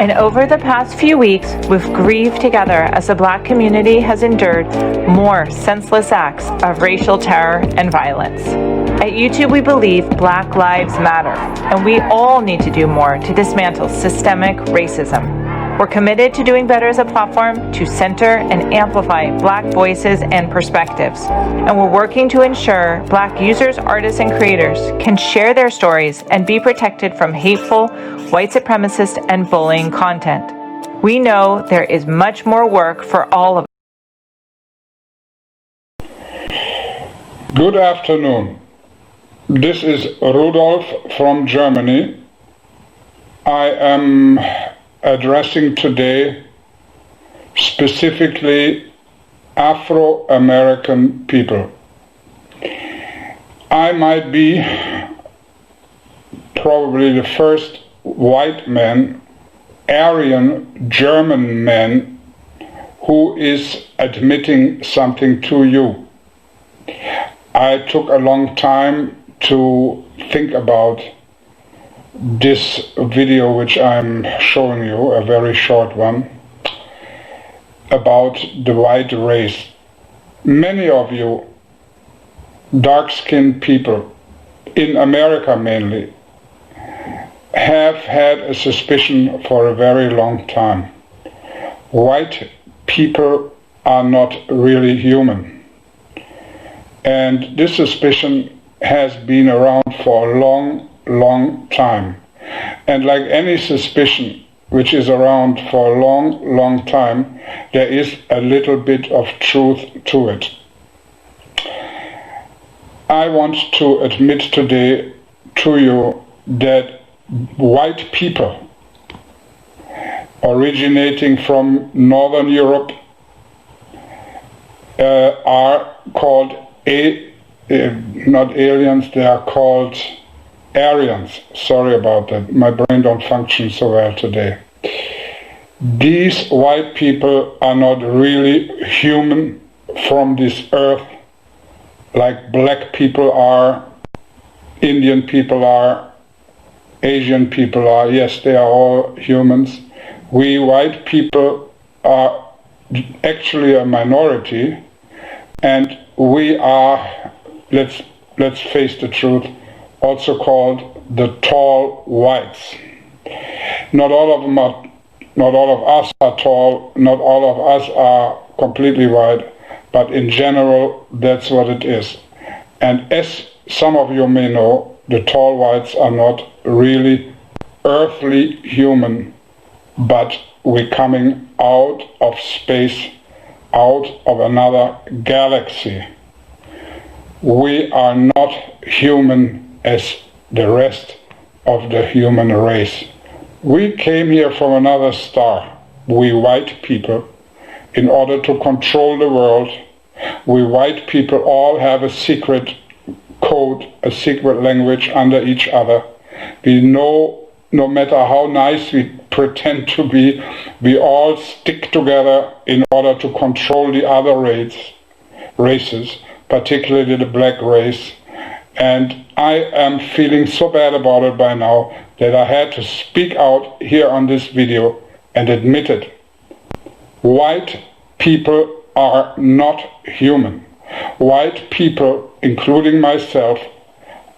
And over the past few weeks, we've grieved together as the Black community has endured more senseless acts of racial terror and violence. At YouTube, we believe Black Lives Matter, and we all need to do more to dismantle systemic racism. We're committed to doing better as a platform to center and amplify Black voices and perspectives. And we're working to ensure Black users, artists, and creators can share their stories and be protected from hateful, white supremacist, and bullying content. We know there is much more work for all of us. Good afternoon. This is Rudolf from Germany. I am addressing today specifically Afro-American people. I might be probably the first white man, Aryan German man, who is admitting something to you. I took a long time to think about this video which I'm showing you, a very short one, about the white race. Many of you dark-skinned people, in America mainly, have had a suspicion for a very long time. White people are not really human. And this suspicion has been around for a long time. And like any suspicion which is around for a long time, there is a little bit of truth to it. I want to admit today to you that white people originating from Northern Europe are called not aliens, they are called Aryans. Sorry about that, my brain don't function so well today. These white people are not really human from this earth like black people are, Indian people are, Asian people are. Yes, they are all humans. We white people are actually a minority, and we are, let's face the truth, also called the tall whites. Not all of us are tall, not all of us are completely white, but in general that's what it is. And as some of you may know, the tall whites are not really earthly human, but we're coming out of space, out of another galaxy. We are not human as the rest of the human race. We came here from another star, we white people, in order to control the world. We white people all have a secret code, a secret language under each other. We know, no matter how nice we pretend to be, we all stick together in order to control the other races, particularly the black race. And I am feeling so bad about it by now that I had to speak out here on this video and admit it. White people are not human. White people, including myself,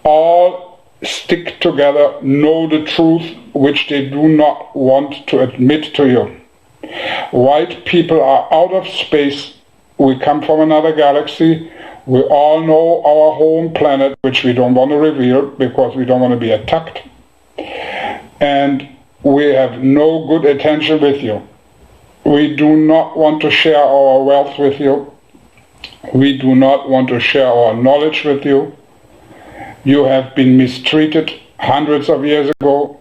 all stick together, know the truth which they do not want to admit to you. White people are out of space. We come from another galaxy. We all know our home planet, which we don't want to reveal because we don't want to be attacked. And we have no good intention with you. We do not want to share our wealth with you. We do not want to share our knowledge with you. You have been mistreated hundreds of years ago,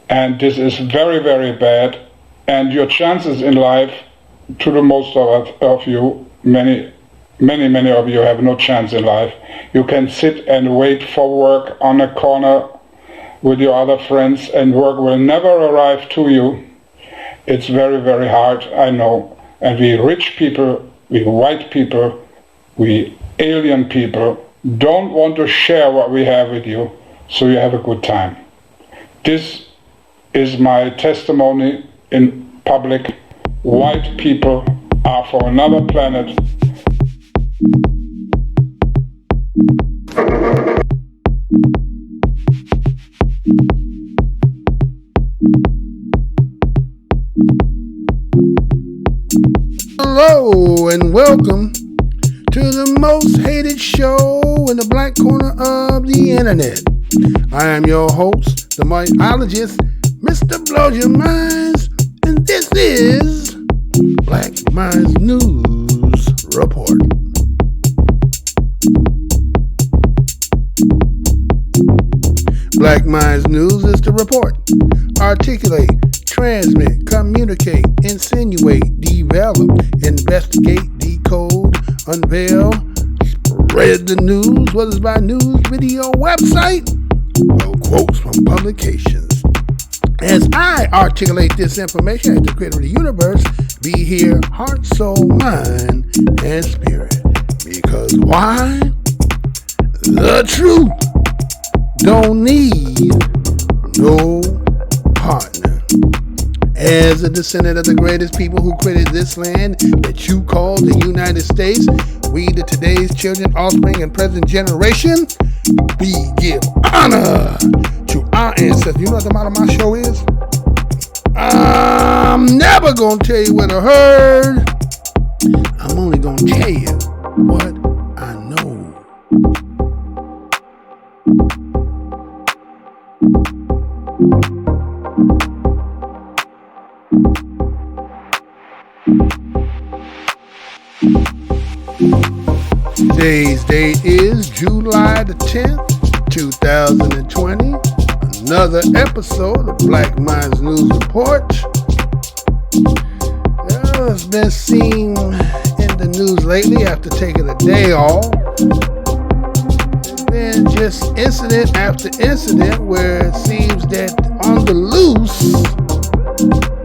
and this is very, very bad. And your chances in life, to the most of you, many of you have no chance in life. You can sit and wait for work on a corner with your other friends, and work will never arrive to you. It's very, very hard, I know. And we rich people, we white people, we alien people don't want to share what we have with you, so you have a good time. This is my testimony in public. White people are from another planet. Hello and welcome to the most hated show in the black corner of the internet. I am your host, the myologist, Mr. Blows Your Minds, and this is Black Minds News Report. Black Minds News is to report, articulate, transmit, communicate, insinuate, develop, investigate, decode, unveil, spread the news, whether it's by news, video, website, or quotes from publications. As I articulate this information as the creator of the universe, be here, heart, soul, mind, and spirit. Because why? The truth don't need no partner. As a descendant of the greatest people who created this land that you call the United States, we, the today's children, offspring, and present generation, we give honor to our ancestors. You know what the motto of my show is? I'm never going to tell you what I heard. I'm only going to tell you what I know. Today's date is July the 10th, 2020. Another episode of Black Minds News Report. It's been seen in the news lately after taking a day off. There's been just incident after incident where it seems that on the loose,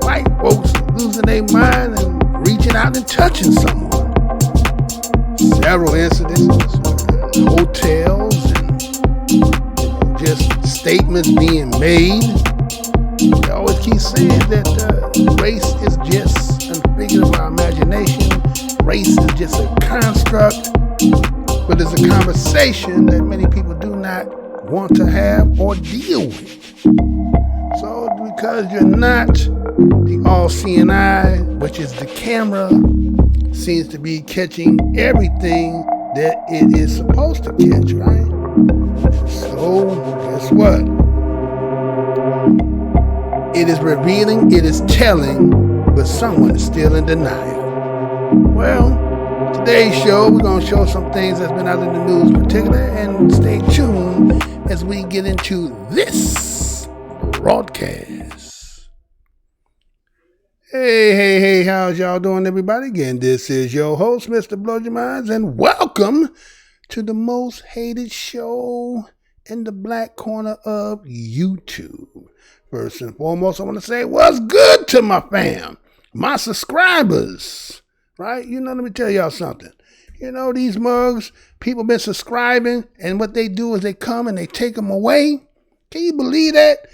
white folks are losing their mind and reaching out and touching someone. Several incidents in hotels and just statements being made. They always keep saying that race is just a figure of our imagination. Race is just a construct. But it's a conversation that many people do not want to have or deal with. So because you're not the all-seeing eye, which is the camera, seems to be catching everything that it is supposed to catch, right? So, guess what? It is revealing, it is telling, but someone is still in denial. Well, today's show, we're going to show some things that's been out in the news particularly, and stay tuned as we get into this broadcast. Hey, how's y'all doing, everybody? Again, this is your host, Mr. Blow Your Minds, and welcome to the most hated show in the black corner of YouTube. First and foremost, I want to say what's good to my fam, my subscribers, right? You know, let me tell y'all something. You know, these mugs, people been subscribing, and what they do is they come and they take them away. Can you believe that?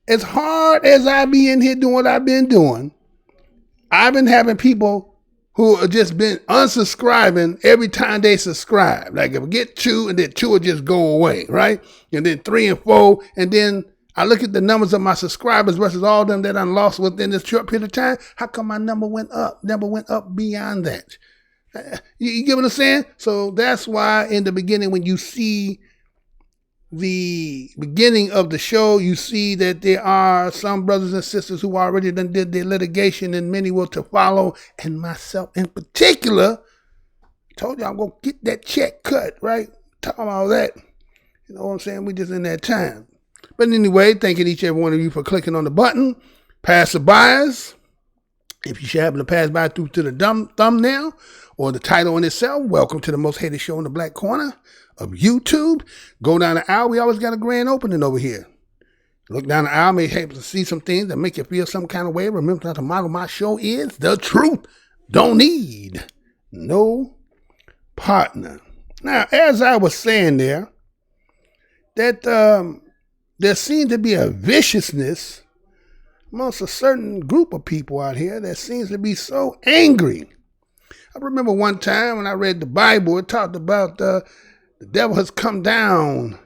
As hard as I be in here doing what I've been doing, I've been having people who have just been unsubscribing every time they subscribe. Like if I get 2 and then 2 will just go away, right? And then 3 and 4. And then I look at the numbers of my subscribers versus all of them that I lost within this short period of time. How come my number went up? Never went up beyond that. You get what I'm saying? So that's why in the beginning, when you see the beginning of the show, you see that there are some brothers and sisters who already done did their litigation, and many will to follow, and myself in particular. Told you I'm gonna get that check cut, right? Talking about that. You know what I'm saying? We just in that time. But anyway, thanking each and every one of you for clicking on the button. Passerbyers, if you should happen to pass by through to the thumbnail or the title in itself, welcome to the most hated show in the black corner of YouTube. Go down the aisle. We always got a grand opening over here. Look down the aisle, may help to see some things that make you feel some kind of way. Remember, the motto of my show is the truth don't need no partner. Now, as I was saying there, that there seemed to be a viciousness amongst a certain group of people out here that seems to be so angry. I remember one time when I read the Bible, it talked about the devil has come down,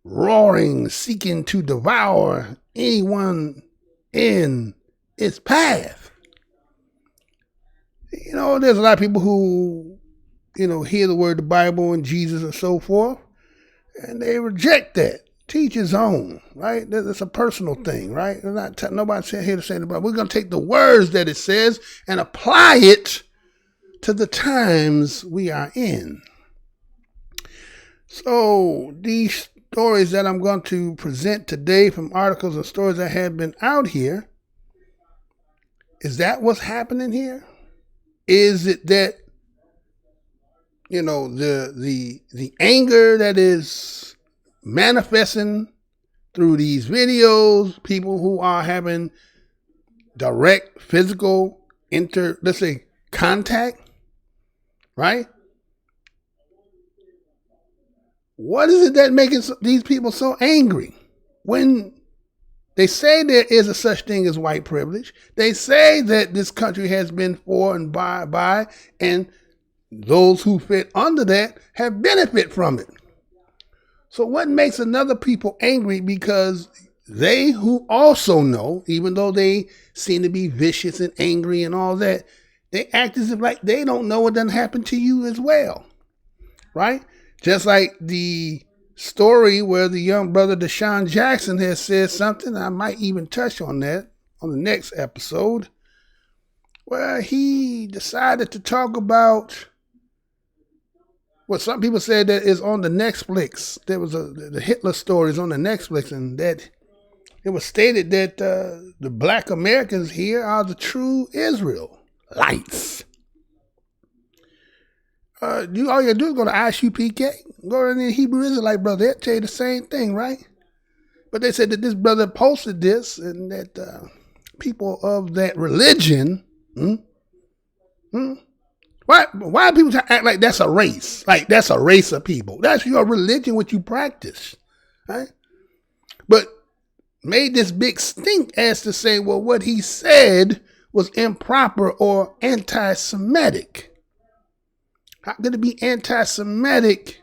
roaring, seeking to devour anyone in its path. You know, there's a lot of people who, hear the word the Bible and Jesus and so forth, and they reject that. Teach his own, right? That's a personal thing, right? Nobody's here to say the Bible. We're going to take the words that it says and apply it to the times we are in. So these stories that I'm going to present today from articles and stories that have been out here, is that what's happening here? Is it that, the anger that is manifesting through these videos, people who are having direct physical contact, right? What is it that making these people so angry when they say there is a such thing as white privilege? They say that this country has been for and by, and those who fit under that have benefit from it. So what makes another people angry? Because they who also know, even though they seem to be vicious and angry and all that, they act as if like they don't know what done happened to you as well, right? Just like the story where the young brother Deshaun Jackson has said something, I might even touch on that on the next episode, where he decided to talk about what some people said that is on the Netflix. There was the Hitler story is on the Netflix, and that it was stated that the black Americans here are the true Israelites. All you gotta do is go to ISUPK, go to the Hebrew Israelite brother, they'll tell you the same thing, right? But they said that this brother posted this, and that people of that religion, why do people act like that's a race? Like that's a race of people. That's your religion, what you practice, right? But made this big stink as to say, well, what he said was improper or anti-Semitic. How could it be anti-Semitic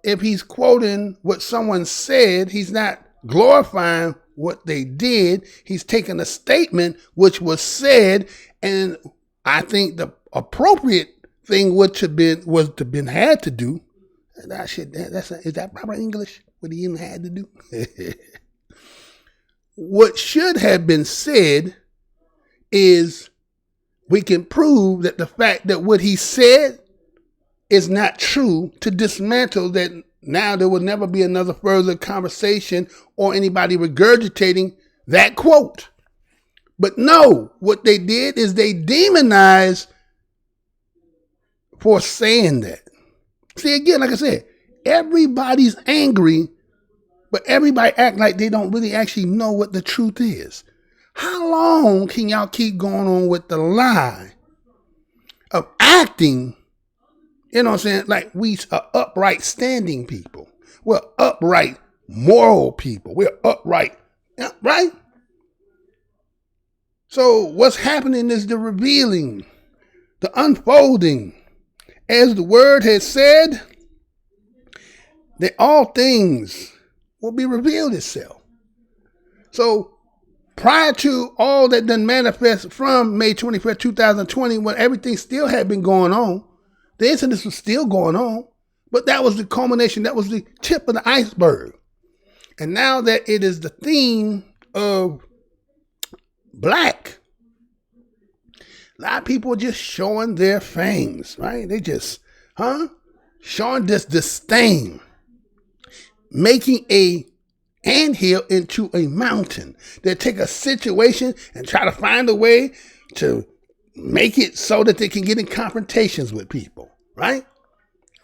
if he's quoting what someone said? He's not glorifying what they did. He's taking a statement which was said, and I think the appropriate thing was had to do. Is that proper English? What he even had to do? What should have been said is, we can prove that the fact that what he said is not true, to dismantle that. Now there will never be another further conversation or anybody regurgitating that quote. But no, what they did is they demonized for saying that. See, again, like I said, everybody's angry, but everybody act like they don't really actually know what the truth is. How long can y'all keep going on with the lie of acting, like we are upright standing people? We're upright moral people. We're upright, right? So what's happening is the revealing, the unfolding. As the word has said, that all things will be revealed itself. So prior to all that done manifest from May 25th, 2020, when everything still had been going on, the incidents was still going on, but that was the culmination, that was the tip of the iceberg. And now that it is the theme of black, a lot of people are just showing their fangs, right? They just, showing this disdain, making a anthill into a mountain. They take a situation and try to find a way to make it so that they can get in confrontations with people, right?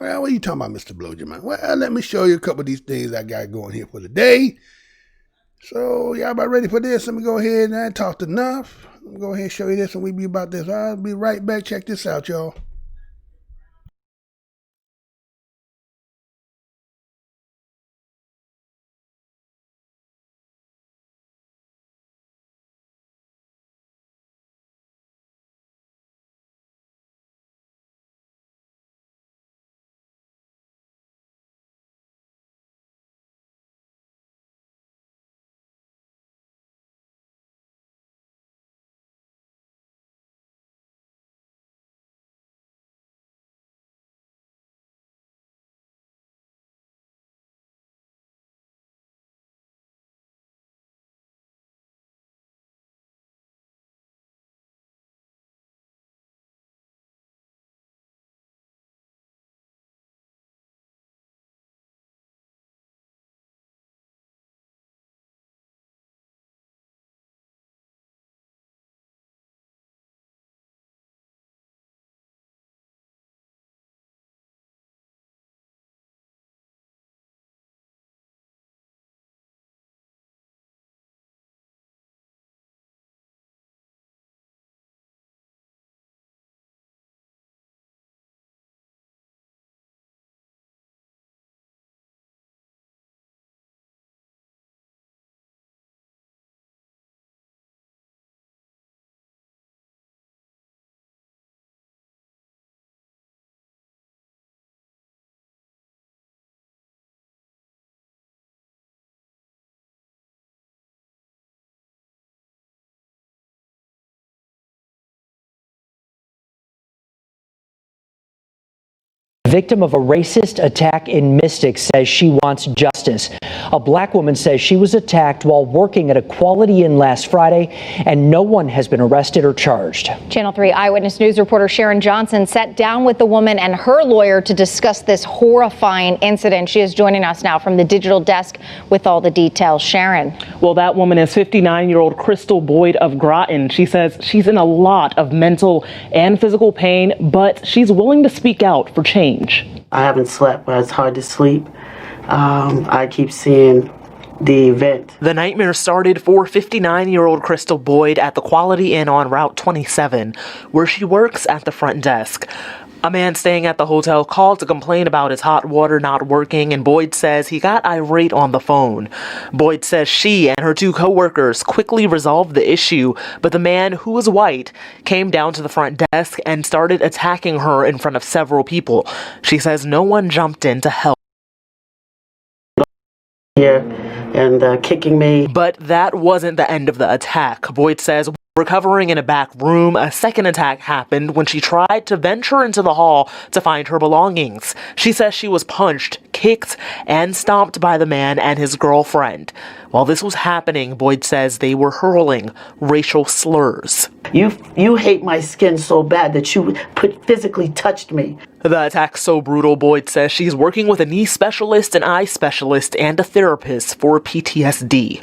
Well, what are you talking about, Mr. Blow Your Mind? Well, let me show you a couple of these things I got going here for today. So, y'all about ready for this? Let me go ahead and I talked enough. Let me go ahead and show you this, and we'll be about this. I'll be right back. Check this out, y'all. victim of a racist attack in Mystic, says she wants justice. A black woman says she was attacked while working at a Quality Inn last Friday, and no one has been arrested or charged. Channel 3 Eyewitness News reporter Sharon Johnson sat down with the woman and her lawyer to discuss this horrifying incident. She is joining us now from the digital desk with all the details. Sharon. Well, that woman is 59-year-old Crystal Boyd of Groton. She says she's in a lot of mental and physical pain, but she's willing to speak out for change. I haven't slept, but it's hard to sleep. I keep seeing the event. The nightmare started for 59-year-old Crystal Boyd at the Quality Inn on Route 27, where she works at the front desk. A man staying at the hotel called to complain about his hot water not working, and Boyd says he got irate on the phone. Boyd says she and her two co-workers quickly resolved the issue, but the man, who was white, came down to the front desk and started attacking her in front of several people. She says no one jumped in to help. Here and kicking me. But that wasn't the end of the attack. Boyd says, recovering in a back room, a second attack happened when she tried to venture into the hall to find her belongings. She says she was punched, kicked, and stomped by the man and his girlfriend. While this was happening, Boyd says they were hurling racial slurs. You hate my skin so bad that you physically touched me. The attack so brutal, Boyd says she's working with a knee specialist, an eye specialist, and a therapist for PTSD.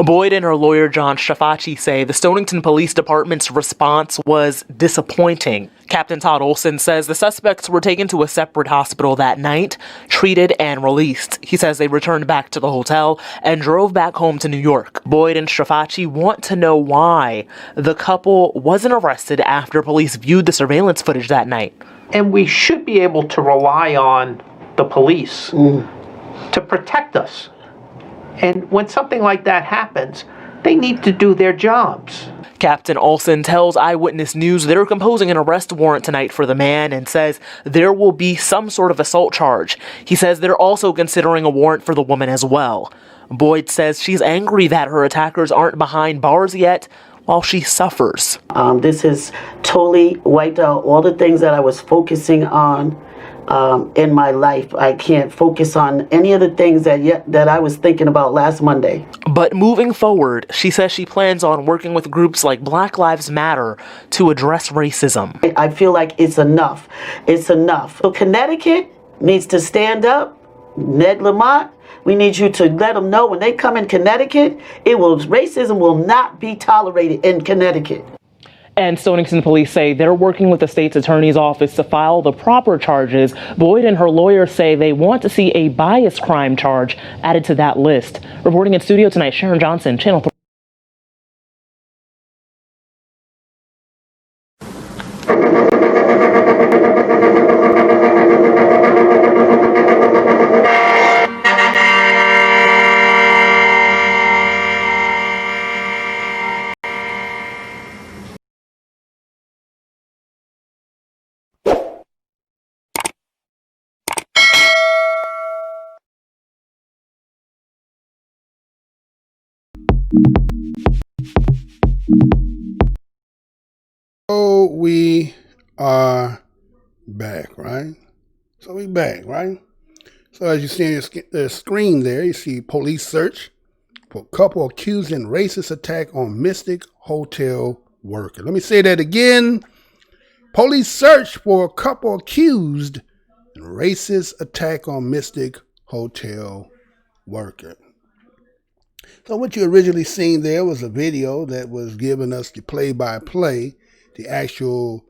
Boyd and her lawyer, John Strafaci, say the Stonington Police Department's response was disappointing. Captain Todd Olson says the suspects were taken to a separate hospital that night, treated, and released. He says they returned back to the hotel and drove back home to New York. Boyd and Strafaci want to know why the couple wasn't arrested after police viewed the surveillance footage that night. And we should be able to rely on the police to protect us. And when something like that happens, they need to do their jobs. Captain Olson tells Eyewitness News they're composing an arrest warrant tonight for the man and says there will be some sort of assault charge. He says they're also considering a warrant for the woman as well. Boyd says she's angry that her attackers aren't behind bars yet, while she suffers. This has totally wiped out all the things that I was focusing on in my life. I can't focus on any of the things that I was thinking about last Monday. But moving forward, she says she plans on working with groups like Black Lives Matter to address racism. I feel like it's enough. It's enough. So Connecticut needs to stand up. Ned Lamont, we need you to let them know when they come in Connecticut, racism will not be tolerated in Connecticut. And Stonington police say they're working with the state's attorney's office to file the proper charges. Boyd and her lawyer say they want to see a bias crime charge added to that list. Reporting in studio tonight, Sharon Johnson, Channel 3. So we are back, right? So as you see on the screen there, you see police search for couple accused in racist attack on Mystic hotel worker. Let me say that again. Police search for a couple accused in racist attack on Mystic hotel worker. So what you originally seen there was a video that was giving us the play-by-play, the actual,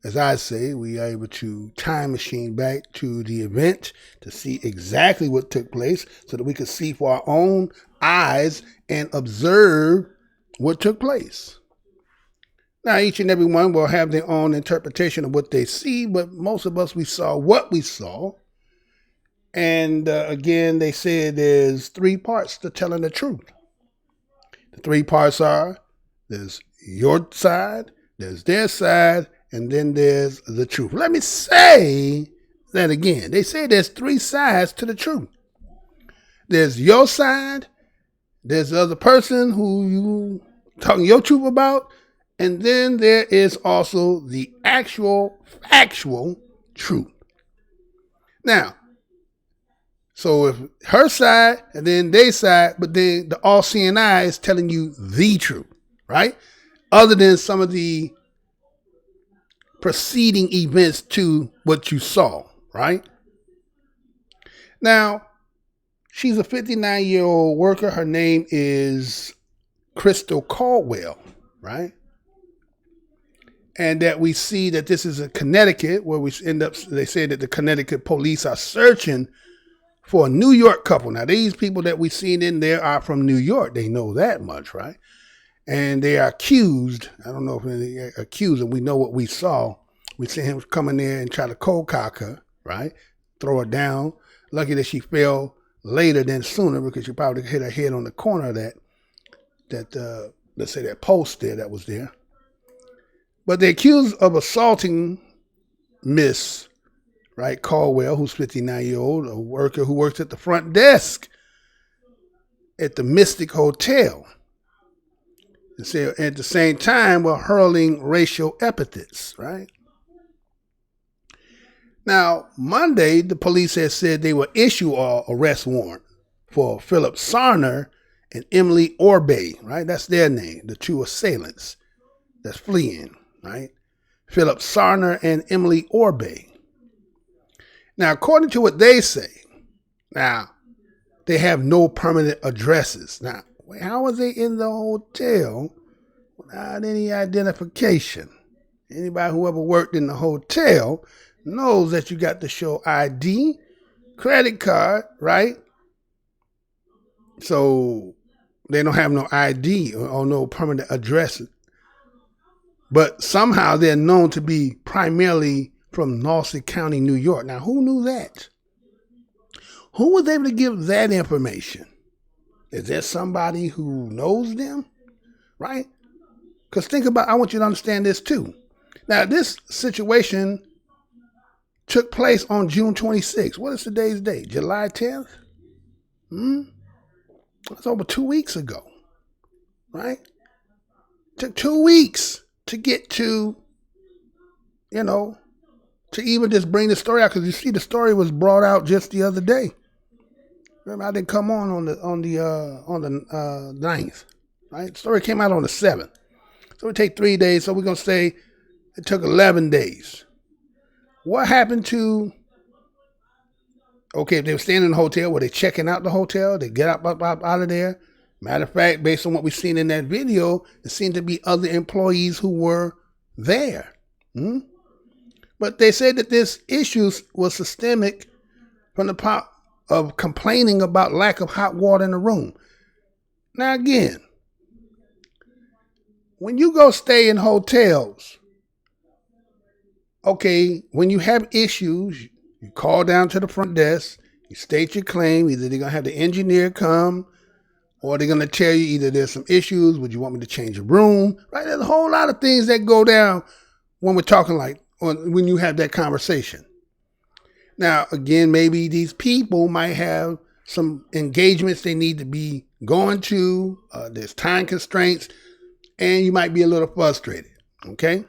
as I say, we are able to time machine back to the event to see exactly what took place so that we could see for our own eyes and observe what took place. Now, each and every one will have their own interpretation of what they see, but most of us, we saw what we saw. And again, they said there's three parts to telling the truth. The three parts are, there's your side, there's their side, and then there's the truth. Let me say that again. They say there's three sides to the truth. There's your side, there's the other person who you talking your truth about, and then there is also the actual, factual truth. Now, so if her side and then they side, but then the all-seeing eye is telling you the truth, right? Other than some of the preceding events to what you saw, right? Now, she's a 59-year-old worker. Her name is Crystal Caldwell, right? And that we see that this is in Connecticut, where we end up, they say that the Connecticut police are searching for a New York couple. Now, these people that we've seen in there are from New York. They know that much, right? And they are accused. I don't know if they're accused, and we know what we saw. We see him come in there and try to cold cock her, right? Throw her down. Lucky that she fell later than sooner, because she probably hit her head on the corner of that let's say that post there that was there. But they're accused of assaulting Miss, right, Caldwell, who's 59-year-old, a worker who works at the front desk at the Mystic Hotel. And say, at the same time, we're hurling racial epithets, right? Now, Monday, the police has said they will issue an arrest warrant for Philip Sarner and Emily Orbe, right? That's their name, the two assailants that's fleeing, right? Philip Sarner and Emily Orbe. Now, according to what they say, now, they have no permanent addresses. Now, how was they in the hotel without any identification? Anybody who ever worked in the hotel knows that you got to show ID, credit card, right? So they don't have no ID or no permanent address. But somehow they're known to be primarily from Nassau County, New York. Now, who knew that? Who was able to give that information? Is there somebody who knows them? Right? Because think about, I want you to understand this too. Now, this situation took place on June 26th. What is today's date? July 10th? That's over 2 weeks ago. Right? Took 2 weeks to get to, to even just bring the story out. Because you see, the story was brought out just the other day. Remember, I didn't come on the 9th, right? The story came out on the 7th. So it take 3 days. So we're going to say it took 11 days. What happened to, okay, if they were staying in the hotel, were they checking out the hotel? They get up out of there? Matter of fact, based on what we've seen in that video, it seemed to be other employees who were there. But they said that this issue was systemic from the part of complaining about lack of hot water in the room. Now again, when you go stay in hotels, okay, when you have issues, you call down to the front desk, you state your claim. Either they're going to have the engineer come, or they're going to tell you either there's some issues, would you want me to change a room, right? There's a whole lot of things that go down when we're talking when you have that conversation. Now, again, maybe these people might have some engagements they need to be going to. There's time constraints, and you might be a little frustrated, okay?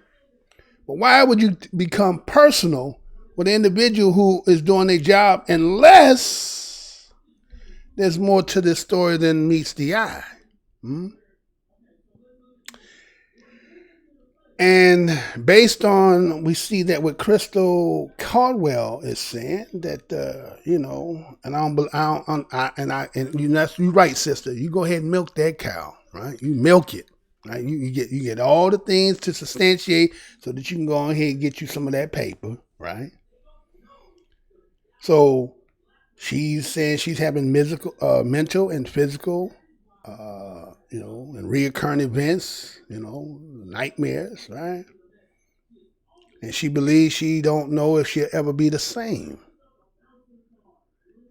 But why would you become personal with an individual who is doing their job unless there's more to this story than meets the eye? And based on, we see that what Crystal Caldwell is saying that, you're right, sister. You go ahead and milk that cow, right? You milk it, right? You get all the things to substantiate so that you can go ahead and get you some of that paper, right? So she's saying she's having mental and physical, and reoccurring events, nightmares, right? And she believes she don't know if she'll ever be the same.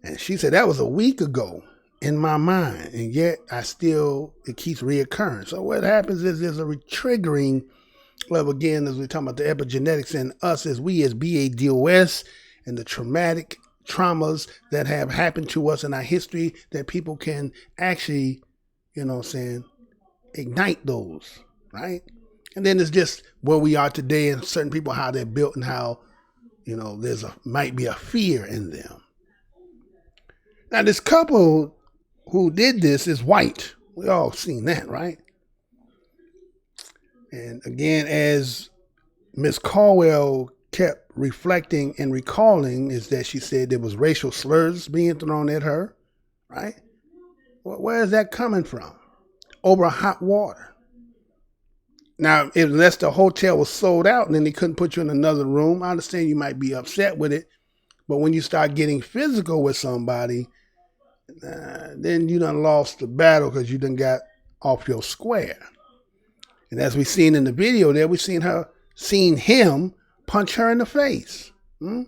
And she said, that was a week ago in my mind, and yet it keeps reoccurring. So what happens is there's a triggering of, again, as we're talking about the epigenetics in us as BADOS and the traumatic traumas that have happened to us in our history that people can actually, ignite those, right? And then it's just where we are today and certain people, how they're built and how, might be a fear in them. Now, this couple who did this is white. We all seen that, right? And again, as Miss Caldwell kept reflecting and recalling, is that she said there was racial slurs being thrown at her, right? Where is that coming from? Over hot water. Now, unless the hotel was sold out and then they couldn't put you in another room, I understand you might be upset with it. But when you start getting physical with somebody, then you done lost the battle because you done got off your square. And as we seen in the video there, we seen him punch her in the face. Now,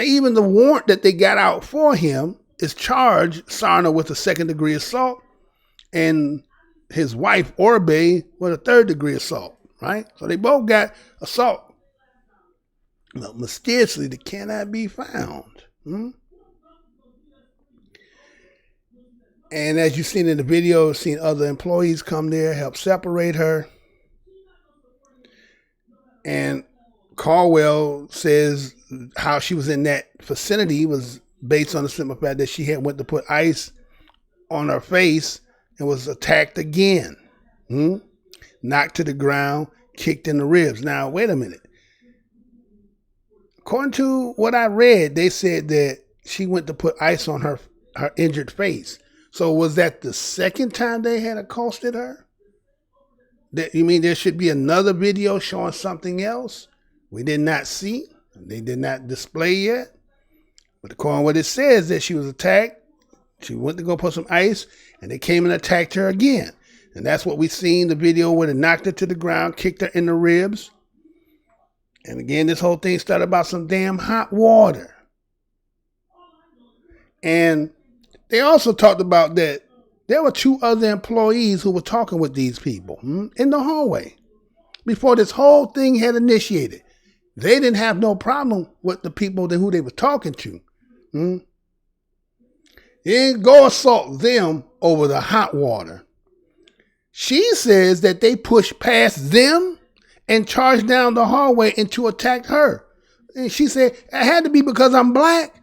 even the warrant that they got out for him is charged Sarna with a 2nd degree assault and his wife, Orbe, with a 3rd degree assault, right? So they both got assault. But mysteriously, they cannot be found. And as you've seen in the video, seen other employees come there, help separate her. And Caldwell says how she was in that vicinity was based on the simple fact that she had went to put ice on her face and was attacked again. Knocked to the ground, kicked in the ribs. Now, wait a minute. According to what I read, they said that she went to put ice on her injured face. So was that the 2nd time they had accosted her? You mean there should be another video showing something else we did not see? They did not display yet? But according to what it says, that she was attacked, she went to go put some ice, and they came and attacked her again. And that's what we seen the video where they knocked her to the ground, kicked her in the ribs. And again, this whole thing started about some damn hot water. And they also talked about that there were 2 other employees who were talking with these people in the hallway before this whole thing had initiated. They didn't have no problem with the people who they were talking to. You didn't go assault them over the hot water. She says that they pushed past them and charged down the hallway and to attack her. And she said, it had to be because I'm black.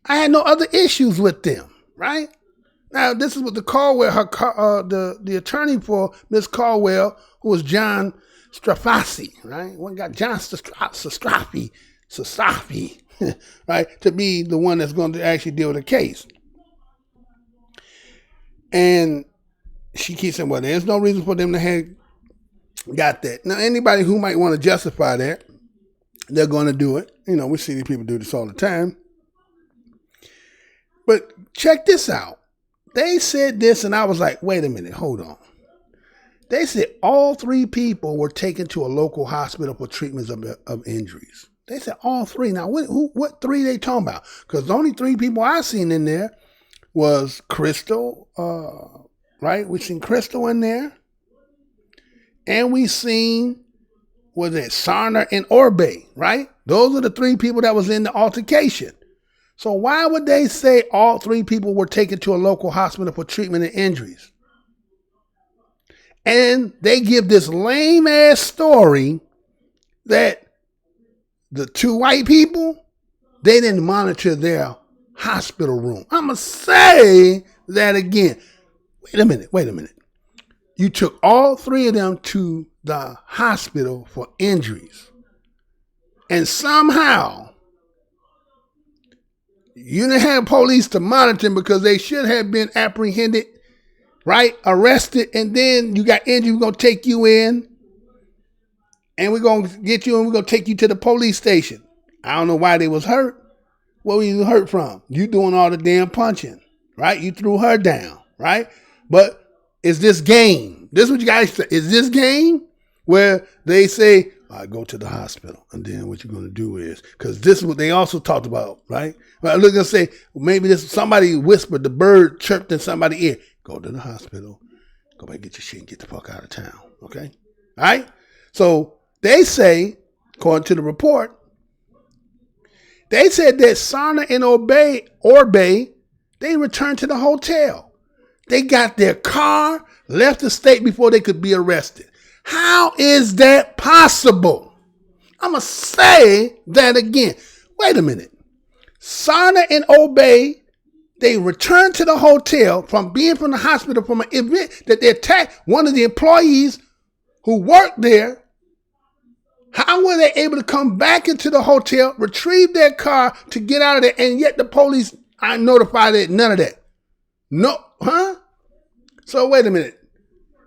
I had no other issues with them, right? Now, this is what the Caldwell, the attorney for Miss Caldwell, who was John Strafasi, right? One got John Straffi, right, to be the one that's going to actually deal with the case. And she keeps saying, well, there's no reason for them to have got that. Now, anybody who might want to justify that, they're going to do it. We see these people do this all the time. But check this out. They said this, and I was like, wait a minute, hold on. They said all 3 people were taken to a local hospital for treatments of injuries. They said all 3. Now, what 3 they talking about? Because the only 3 people I seen in there was Crystal, right? We seen Crystal in there. And we seen, Sarna and Orbe, right? Those are the 3 people that was in the altercation. So why would they say all 3 people were taken to a local hospital for treatment of injuries? And they give this lame ass story that the 2 white people, they didn't monitor their hospital room. I'm going to say that again. Wait a minute. You took all 3 of them to the hospital for injuries. And somehow you didn't have police to monitor them because they should have been apprehended, right? Arrested, and then you got injured. We're going to take you in, and we're going to get you, and we're going to take you to the police station. I don't know why they was hurt. What were you hurt from? You doing all the damn punching, right? You threw her down, right? But is this game? This is what you guys say. Is this game where they say, all right, go to the hospital, and then what you're going to do is, because this is what they also talked about, right? But look, say maybe somebody whispered, the bird chirped in somebody's ear. Go to the hospital, go back, get your shit, and get the fuck out of town, okay? All right? So they say, according to the report, they said that Sarna and Orbe, they returned to the hotel. They got their car, left the state before they could be arrested. How is that possible? I'm going to say that again. Wait a minute. Sana and Obey, they returned to the hotel from being from the hospital from an event that they attacked one of the employees who worked there. How were they able to come back into the hotel, retrieve their car to get out of there, and yet the police aren't notified of none of that? No, huh? So wait a minute.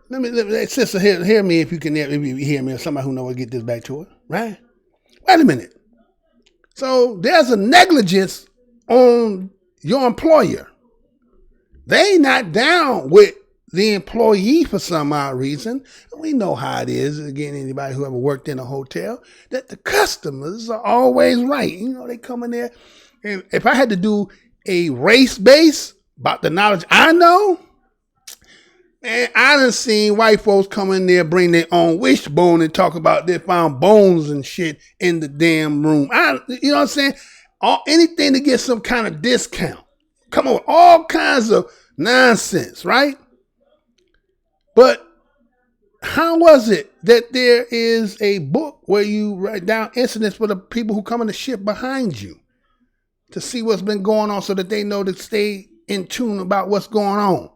Let me sister, hear me if you can hear me, or somebody who knows will get this back to her, right? Wait a minute. So there's a negligence on your employer. They not down with the employee for some odd reason. We know how it is, again, anybody who ever worked in a hotel, that the customers are always right. You know, they come in there. And if I had to do a race base about the knowledge I know, man, I done seen white folks come in there, bring their own wishbone and talk about they found bones and shit in the damn room. You know what I'm saying? Anything to get some kind of discount. Come on, all kinds of nonsense, right? But how was it that there is a book where you write down incidents for the people who come in the ship behind you to see what's been going on so that they know to stay in tune about what's going on?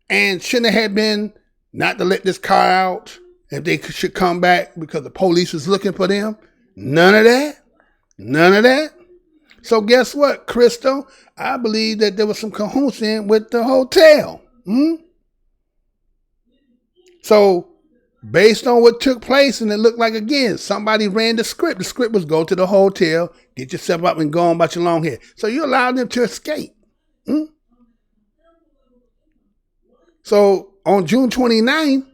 And shouldn't it have been not to let this car out if they should come back because the police is looking for them? None of that. None of that. So guess what, Crystal? I believe that there was some cahoots in with the hotel. So based on what took place, and it looked like, again, somebody ran the script. The script was go to the hotel, get yourself up and go on about your long hair. So you allowed them to escape. So on June 29th,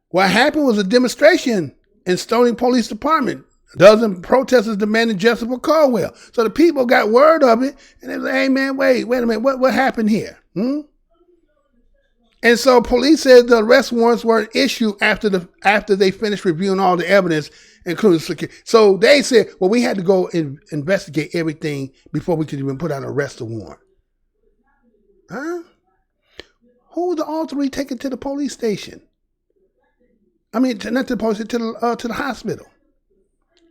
what happened was a demonstration in Stony Police Department. A dozen protesters demanded justice for Caldwell. So the people got word of it, and they was like, hey man, wait a minute, what happened here? And so police said the arrest warrants were issued after they finished reviewing all the evidence, including security. So they said, well, we had to go and investigate everything before we could even put out an arrest warrant. Huh? Who was the all three taken to the police station? I mean, not to the police, to the hospital.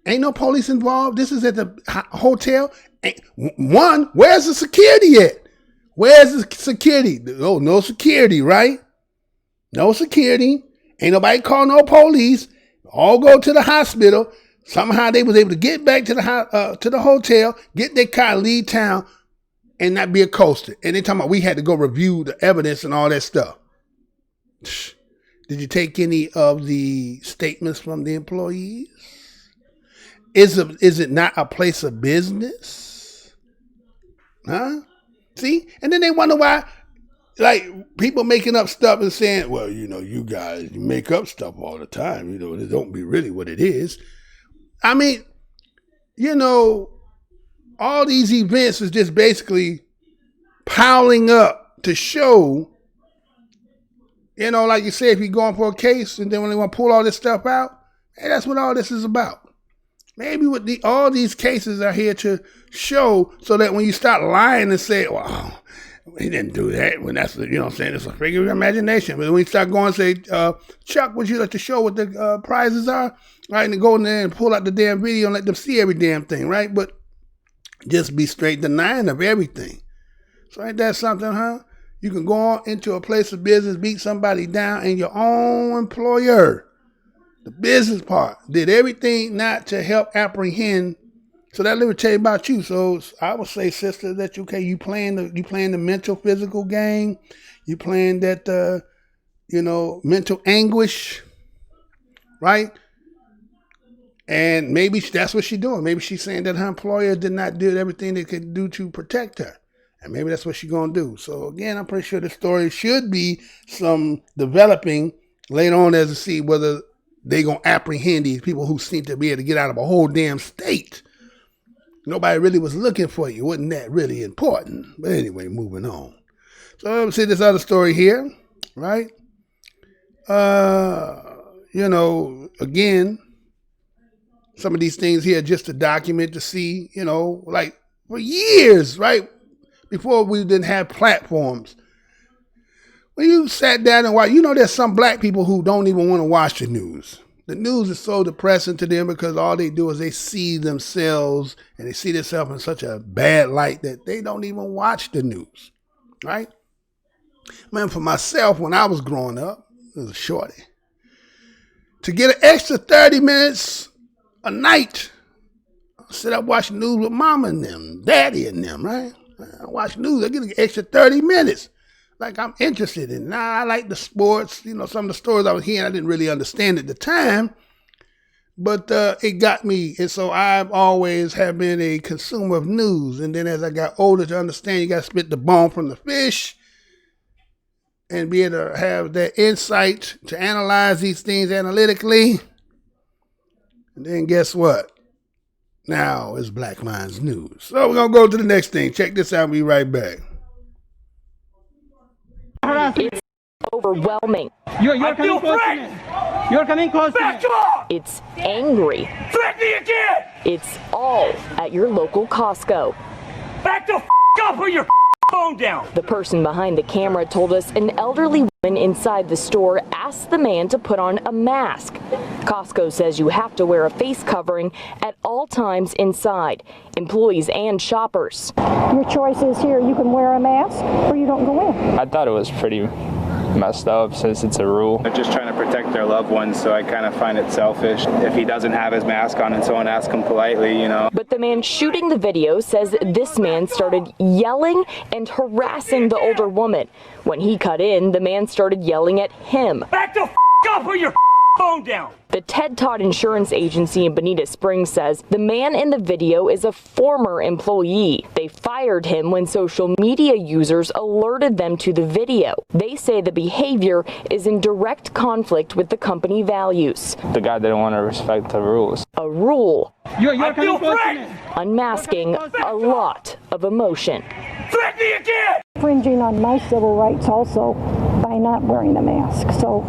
Ain't no police involved. This is at the hotel. One, where's the security at? Where's the security? Oh, no security, right? No security. Ain't nobody call no police. All go to the hospital. Somehow they was able to get back to the hotel, get their car, leave town, and not be accosted. And they talking about we had to go review the evidence and all that stuff. Did you take any of the statements from the employees? Is it not a place of business? Huh? See? And then they wonder why, like, people making up stuff and saying, well, you know, you guys make up stuff all the time. You know, it don't be really what it is. I mean, you know, all these events is just basically piling up to show, you know, like you say, if you're going for a case and then when they want to pull all this stuff out, hey, that's what all this is about. Maybe what all these cases are here to show so that when you start lying and say, well, he didn't do that, when that's, you know what I'm saying, it's a figure of imagination. But when you start going and say, Chuck, would you like to show what the prizes are? Right, and go in there and pull out the damn video and let them see every damn thing, right? But just be straight denying of everything. So ain't that something, huh? You can go on into a place of business, beat somebody down, and your own employer, the business part, did everything not to help apprehend. So that let me tell you about you. So I would say, sister, that you playing the mental, physical game. You playing that, mental anguish, right? And maybe that's what she's doing. Maybe she's saying that her employer did not do everything they could do to protect her. And maybe that's what she's going to do. So again, I'm pretty sure the story should be some developing later on as to see whether they're going to apprehend these people who seem to be able to get out of a whole damn state. Nobody really was looking for you. Wasn't that really important? But anyway, moving on. So let me see this other story here, right? Again, some of these things here just to document, to see, like for years, right? Before we didn't have platforms. When you sat down and watched, there's some black people who don't even want to watch the news. the news is so depressing to them because all they do is they see themselves and they see themselves in such a bad light that they don't even watch the news, right? Man, for myself, when I was growing up, it was a shorty. To get an extra 30 minutes a night, I sit up watching news with mama and them, daddy and them, right? I watch news, I get an extra 30 minutes. Like I'm interested in. Now I like the sports. You know, some of the stories I was hearing, I didn't really understand at the time, but it got me. And so I've always have been a consumer of news. And then as I got older to understand, you got to split the bone from the fish and be able to have that insight to analyze these things analytically. And then guess what? Now it's Black Minds News. So we're going to go to the next thing. Check this out. We'll be right back. It's overwhelming. You're coming close to me. You're coming close to me. It's angry. Threaten me again! It's all at your local Costco. Back the up or your phone down. The person behind the camera told us an elderly woman inside the store asked the man to put on a mask. Costco says you have to wear a face covering at all times inside, employees and shoppers. Your choice is here. You can wear a mask or you don't go in. I thought it was pretty messed up since it's a rule. They're just trying to protect their loved ones, so I kind of find it selfish if he doesn't have his mask on and someone asks him politely, you know. But the man shooting the video says this man started yelling and harassing the older woman. When he cut in, the man started yelling at him. Back the up or your phone down. The Ted Todd Insurance Agency in Bonita Springs says the man in the video is a former employee. They fired him when social media users alerted them to the video. They say the behavior is in direct conflict with the company values. The guy didn't want to respect the rules. A rule. You're coming close to me. Unmasking a lot of emotion. Threaten me again! Infringing on my civil rights also by not wearing a mask. So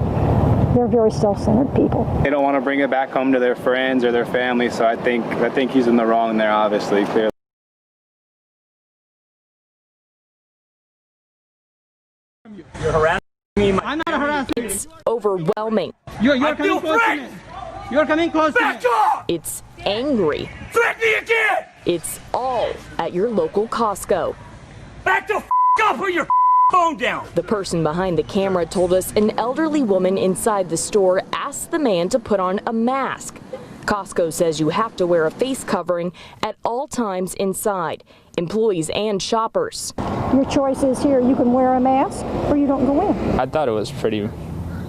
they're very self-centered people. They don't want to bring it back home to their friends or their family, so I think he's in the wrong there, obviously, clearly. You're harassing me. I'm not harassing you. It's overwhelming. You're coming close to me. You're coming close to me. It's angry. Threaten me again! It's all at your local Costco. Back the up or your phone down. The person behind the camera told us an elderly woman inside the store asked the man to put on a mask. Costco says you have to wear a face covering at all times inside, employees and shoppers. Your choice is here. You can wear a mask or you don't go in. I thought it was pretty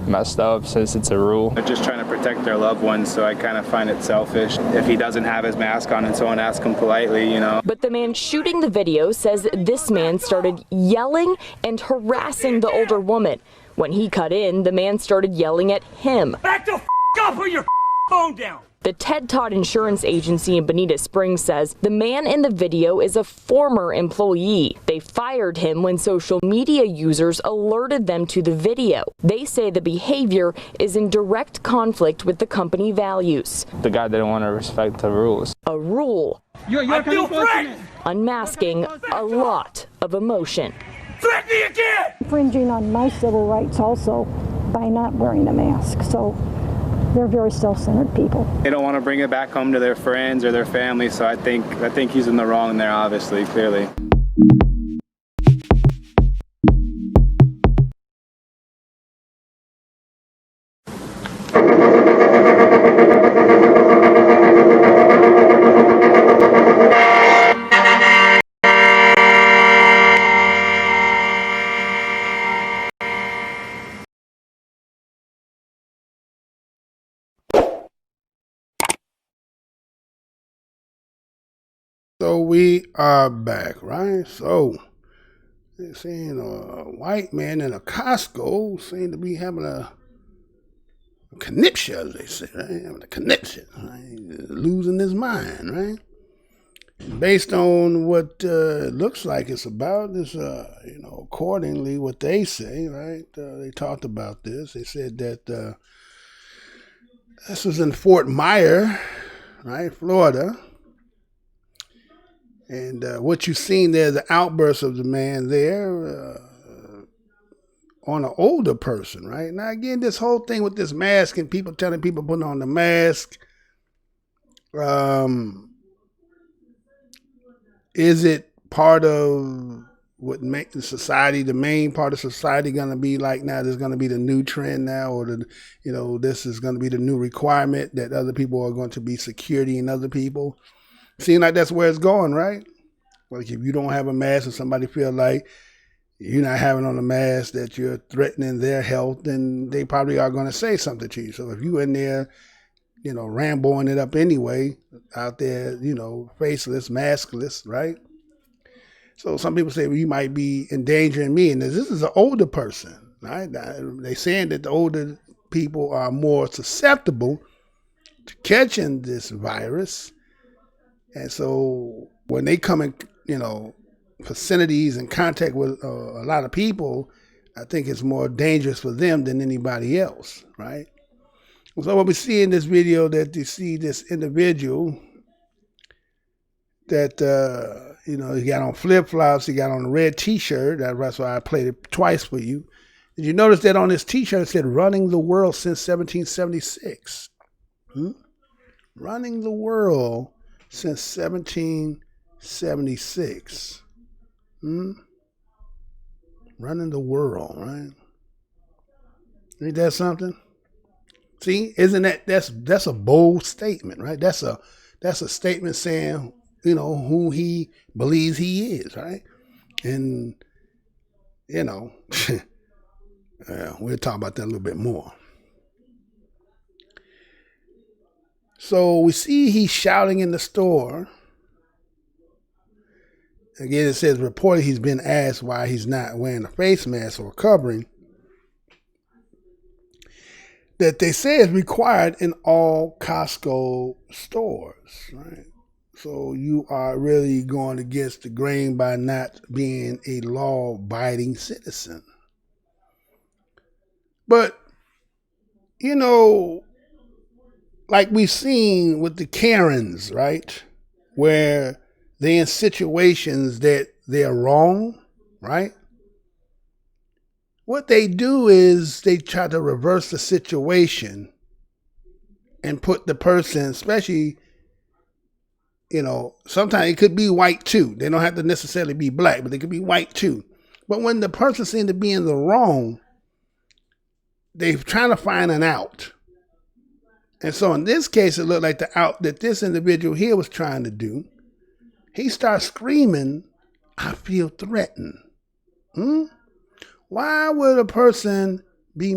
messed up since it's a rule. They're just trying to protect their loved ones, so I kind of find it selfish if he doesn't have his mask on and someone asks him politely, you know. But the man shooting the video says this man started yelling and harassing the older woman. When he cut in, the man started yelling at him. Back the up or your phone down. The Ted Todd Insurance Agency in Bonita Springs says the man in the video is a former employee. They fired him when social media users alerted them to the video. They say the behavior is in direct conflict with the company values. The guy didn't want to respect the rules. A rule. You're coming close to me. Unmasking a lot of emotion. Threaten me again! Infringing on my civil rights also by not wearing a mask. So they're very self-centered people. They don't want to bring it back home to their friends or their family, so I think he's in the wrong there, obviously, clearly. So we are back, right? So they're saying a white man in a Costco seemed to be having a conniption, as they say, right? Having a conniption, right? Losing his mind, right? Based on what it looks like it's about, this, accordingly what they say, right? They talked about this. They said that this was in Fort Myers, right, Florida. And what you've seen there, the outburst of the man there, on an older person, right? Now, again, this whole thing with this mask and people telling people putting on the mask, is it part of what makes the society, the main part of society, going to be like now? There's going to be the new trend now, or this is going to be the new requirement that other people are going to be security in other people. Seems like that's where it's going, right? Like if you don't have a mask and somebody feel like you're not having on a mask, that you're threatening their health, then they probably are going to say something to you. So if you in there, Ramboing it up anyway, out there, faceless, maskless, right? So some people say, well, you might be endangering me. And this is an older person, right? They're saying that the older people are more susceptible to catching this virus. And so when they come in, vicinities and contact with a lot of people, I think it's more dangerous for them than anybody else, right? So what we see in this video, that you see this individual that, he got on flip-flops, he got on a red t-shirt. That's why I played it twice for you. Did you notice that on his t-shirt it said, running the world since 1776? Running the world since 1776. Running the world, right? Ain't that something? See, isn't that's a bold statement, right? That's a statement saying, who he believes he is, right? And we'll talk about that a little bit more. So we see he's shouting in the store. Again, it says reported he's been asked why he's not wearing a face mask or covering, that they say is required in all Costco stores, right? So you are really going against the grain by not being a law-abiding citizen. But, like we've seen with the Karens, right? Where they're in situations that they're wrong, right? What they do is they try to reverse the situation and put the person, especially, sometimes it could be white too. They don't have to necessarily be black, but they could be white too. But when the person seems to be in the wrong, they're trying to find an out. And so in this case, it looked like the out that this individual here was trying to do. He starts screaming, I feel threatened. Why would a person be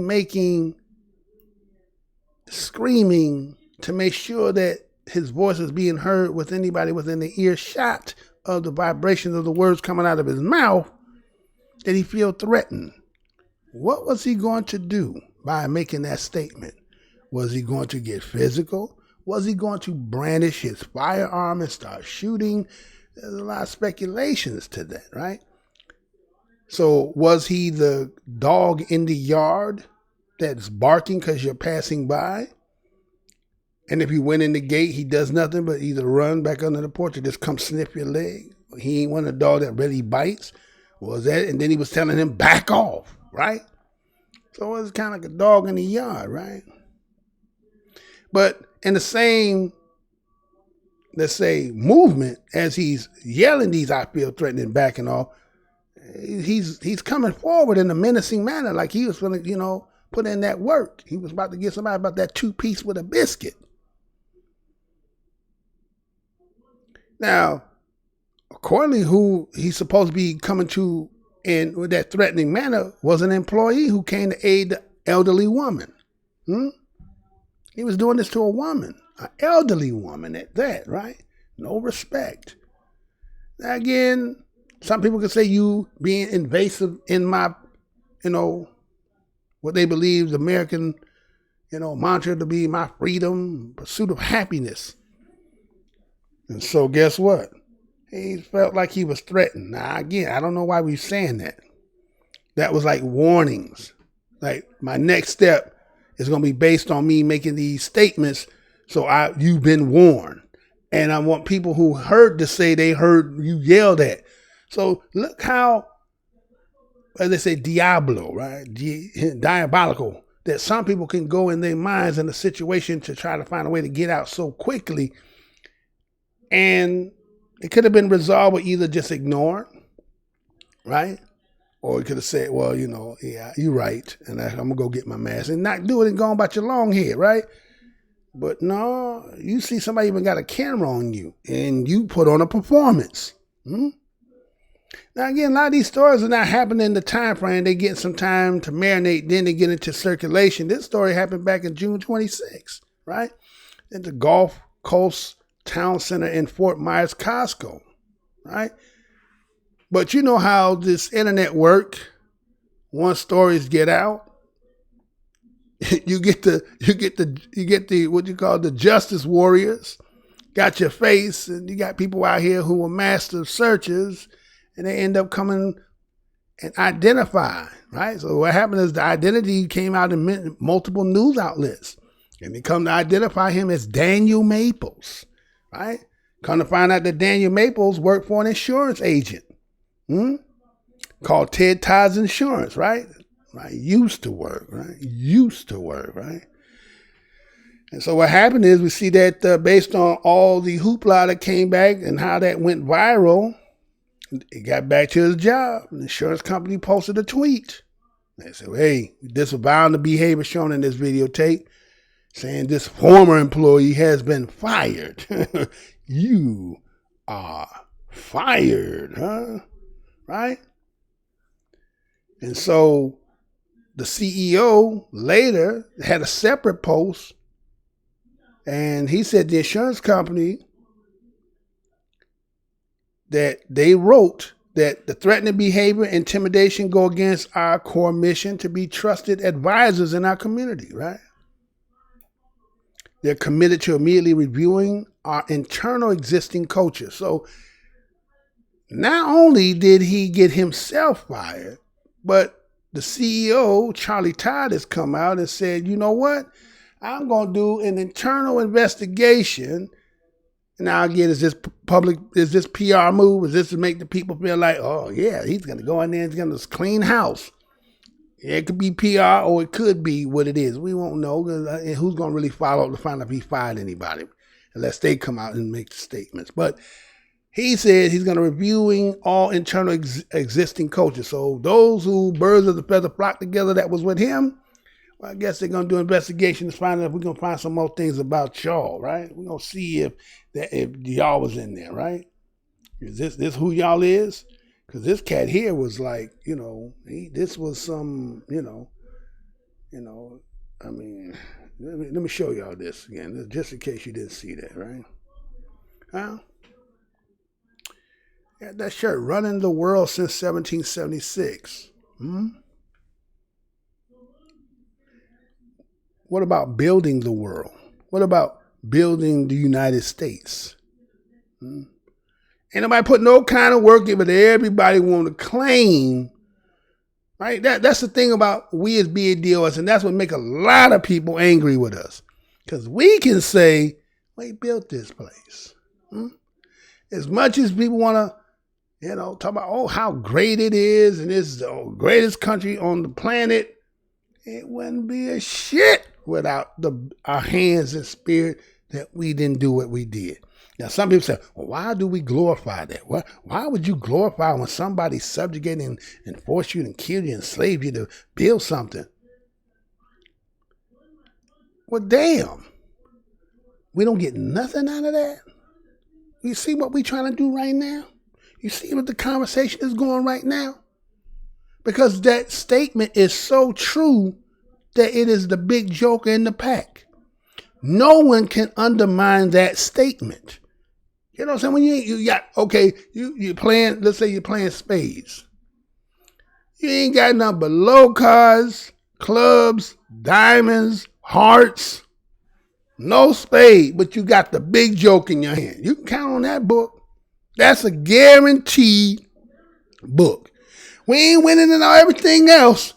screaming to make sure that his voice is being heard with anybody within the earshot of the vibration of the words coming out of his mouth, that he feel threatened? What was he going to do by making that statement? Was he going to get physical? Was he going to brandish his firearm and start shooting? There's a lot of speculations to that, right? So was he the dog in the yard that's barking because you're passing by? And if he went in the gate, he does nothing but either run back under the porch or just come sniff your leg. He ain't one of the dog that really bites. Was that? And then he was telling him, back off, right? So it was kind of like a dog in the yard, right? But in the same, let's say, movement, as he's yelling these I feel threatening, backing off, he's coming forward in a menacing manner, like he was going to, put in that work. He was about to get somebody about that 2-piece with a biscuit. Now, accordingly, who he's supposed to be coming to in with that threatening manner was an employee who came to aid the elderly woman. He was doing this to a woman, an elderly woman at that, right? No respect. Now again, some people could say you being invasive in my, what they believe the American, mantra to be my freedom, pursuit of happiness. And so guess what? He felt like he was threatened. Now again, I don't know why we're saying that. That was like warnings. Like my next step is going to be based on me making these statements. So you've been warned. And I want people who heard to say they heard you yelled at. So look how as they say, diablo, right? Diabolical. That some people can go in their minds in a situation to try to find a way to get out so quickly. And it could have been resolved with either just ignoring, right? Or it could have said, well, you know, yeah, you're right. And I'm going to go get my mask and not do it and go on about your long hair, right? But no, you see somebody even got a camera on you and you put on a performance. Now, again, a lot of these stories are not happening in the time frame. They get some time to marinate, then they get into circulation. This story happened back in June 26, right? At the Gulf Coast Town Center in Fort Myers, Costco, right? But you know how this internet work. Once stories get out, you get the what you call the justice warriors, got your face, and you got people out here who are master searchers, and they end up coming and identify, right? So what happened is the identity came out in multiple news outlets, and they come to identify him as Daniel Maples, right? Come to find out that Daniel Maples worked for an insurance agent called Ted Todd's Insurance, right? Right, used to work, right? And so what happened is we see that based on all the hoopla that came back and how that went viral, he got back to his job. The insurance company posted a tweet. They said, hey, this was violent behavior shown in this videotape, saying this former employee has been fired. You are fired, huh? Right? And so the CEO later had a separate post, and he said the insurance company that they wrote that the threatening behavior, intimidation go against our core mission to be trusted advisors in our community, right? They're committed to immediately reviewing our internal existing culture. So not only did he get himself fired, but the CEO, Charlie Todd, has come out and said, you know what? I'm going to do an internal investigation. Now, again, is this public, is this PR move? Is this to make the people feel like, oh, yeah, he's going to go in there and he's going to clean house? Yeah, it could be PR or it could be what it is. We won't know. Who's going to really follow up to find out if he fired anybody unless they come out and make statements. But he said he's going to reviewing all internal existing culture. So those who birds of the feather flock together that was with him, well, I guess they're going to do investigations to find out if we're going to find some more things about y'all, right? We're going to see if y'all was in there, right? Is this who y'all is? Because this cat here was like, you know, this was some, you know, I mean, let me show y'all this again, just in case you didn't see that, right? Huh? Got that shirt, running the world since 1776. What about building the world? What about building the United States? Ain't nobody put no kind of work in, but everybody want to claim, right? That's the thing about we as BADOS, and that's what make a lot of people angry with us. Because we can say, we built this place. As much as people want to, you know, talk about, oh, how great it is, and it's the greatest country on the planet, it wouldn't be a shit without our hands and spirit that we didn't do what we did. Now, some people say, well, why do we glorify that? Why would you glorify when somebody subjugated and forced you and killed you and enslaved you to build something? Well, damn. We don't get nothing out of that? You see what we're trying to do right now? You see what the conversation is going right now? Because that statement is so true that it is the big joker in the pack. No one can undermine that statement. You know what I'm saying? When you got, okay, you playing, let's say you're playing spades. You ain't got nothing but low cards, clubs, diamonds, hearts, no spade, but you got the big joke in your hand. You can count on that book. That's a guaranteed book. We ain't winning in everything else,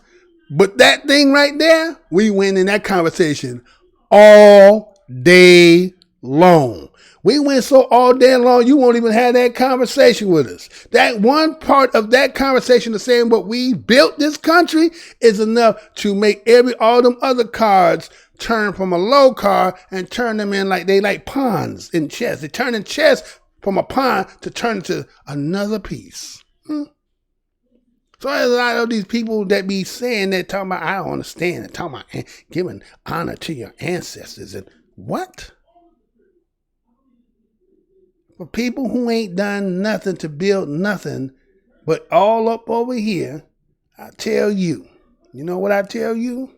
but that thing right there, we win in that conversation all day long. We went so all day long, you won't even have that conversation with us. That one part of that conversation of saying what we built this country is enough to make all them other cards turn from a low card and turn them in like they like pawns in chess. They turn in chess from a pawn to turn into another piece. So there's a lot of these people that be saying that, talking about, I don't understand, and talking about giving honor to your ancestors. And what? For people who ain't done nothing to build nothing, but all up over here, I tell you, you know what I tell you?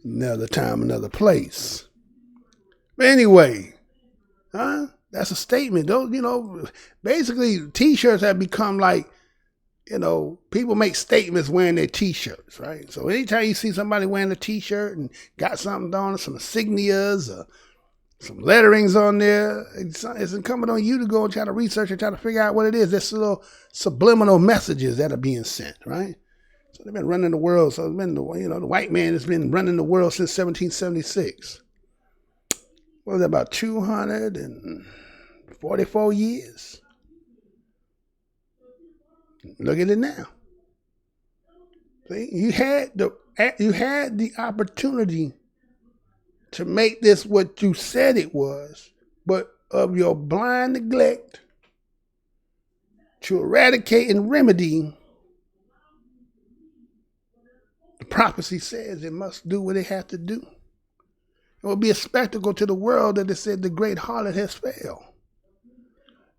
Another time, another place. But anyway, that's a statement. Those, basically T-shirts have become like, people make statements wearing their T-shirts, right? So anytime you see somebody wearing a T-shirt and got something on, some insignias or some letterings on there, it's incumbent on you to go and try to research and try to figure out what it is. There's little subliminal messages that are being sent, right? So they've been running the world. So it's been the white man has been running the world since 1776. What was that, about 244 years? Look at it now. See, you had the opportunity to make this what you said it was, but of your blind neglect to eradicate and remedy, the prophecy says it must do what it has to do. It will be a spectacle to the world that it said the great harlot has failed.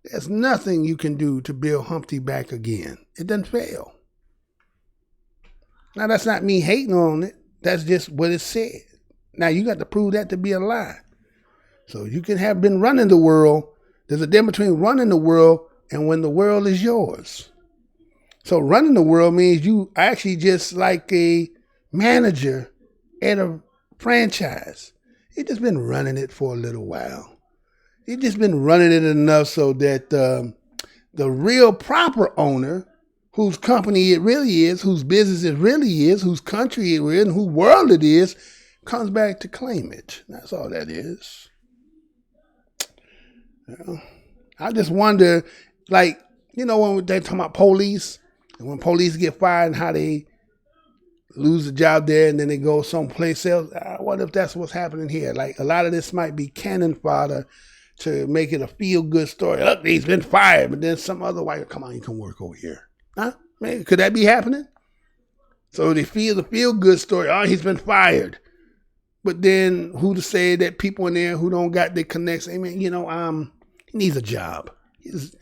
There's nothing you can do to build Humpty back again. It doesn't fail. Now, that's not me hating on it. That's just what it said. Now, you got to prove that to be a lie. So you can have been running the world. There's a difference between running the world and when the world is yours. So running the world means you actually just like a manager at a franchise. You've just been running it for a little while. You've just been running it enough so that the real proper owner, whose company it really is, whose business it really is, whose country it is, and whose world it is, comes back to claim it. That's all that is. I just wonder, when they talk about police, and when police get fired and how they lose a job there and then they go someplace else, I wonder if that's what's happening here. Like, a lot of this might be cannon fodder to make it a feel-good story. Look, he's been fired, but then some other white, come on, you can work over here. Huh? Maybe, could that be happening? So they feel the feel-good story. Oh, he's been fired. But then who to say that people in there who don't got the connects, I mean, he needs a job. He's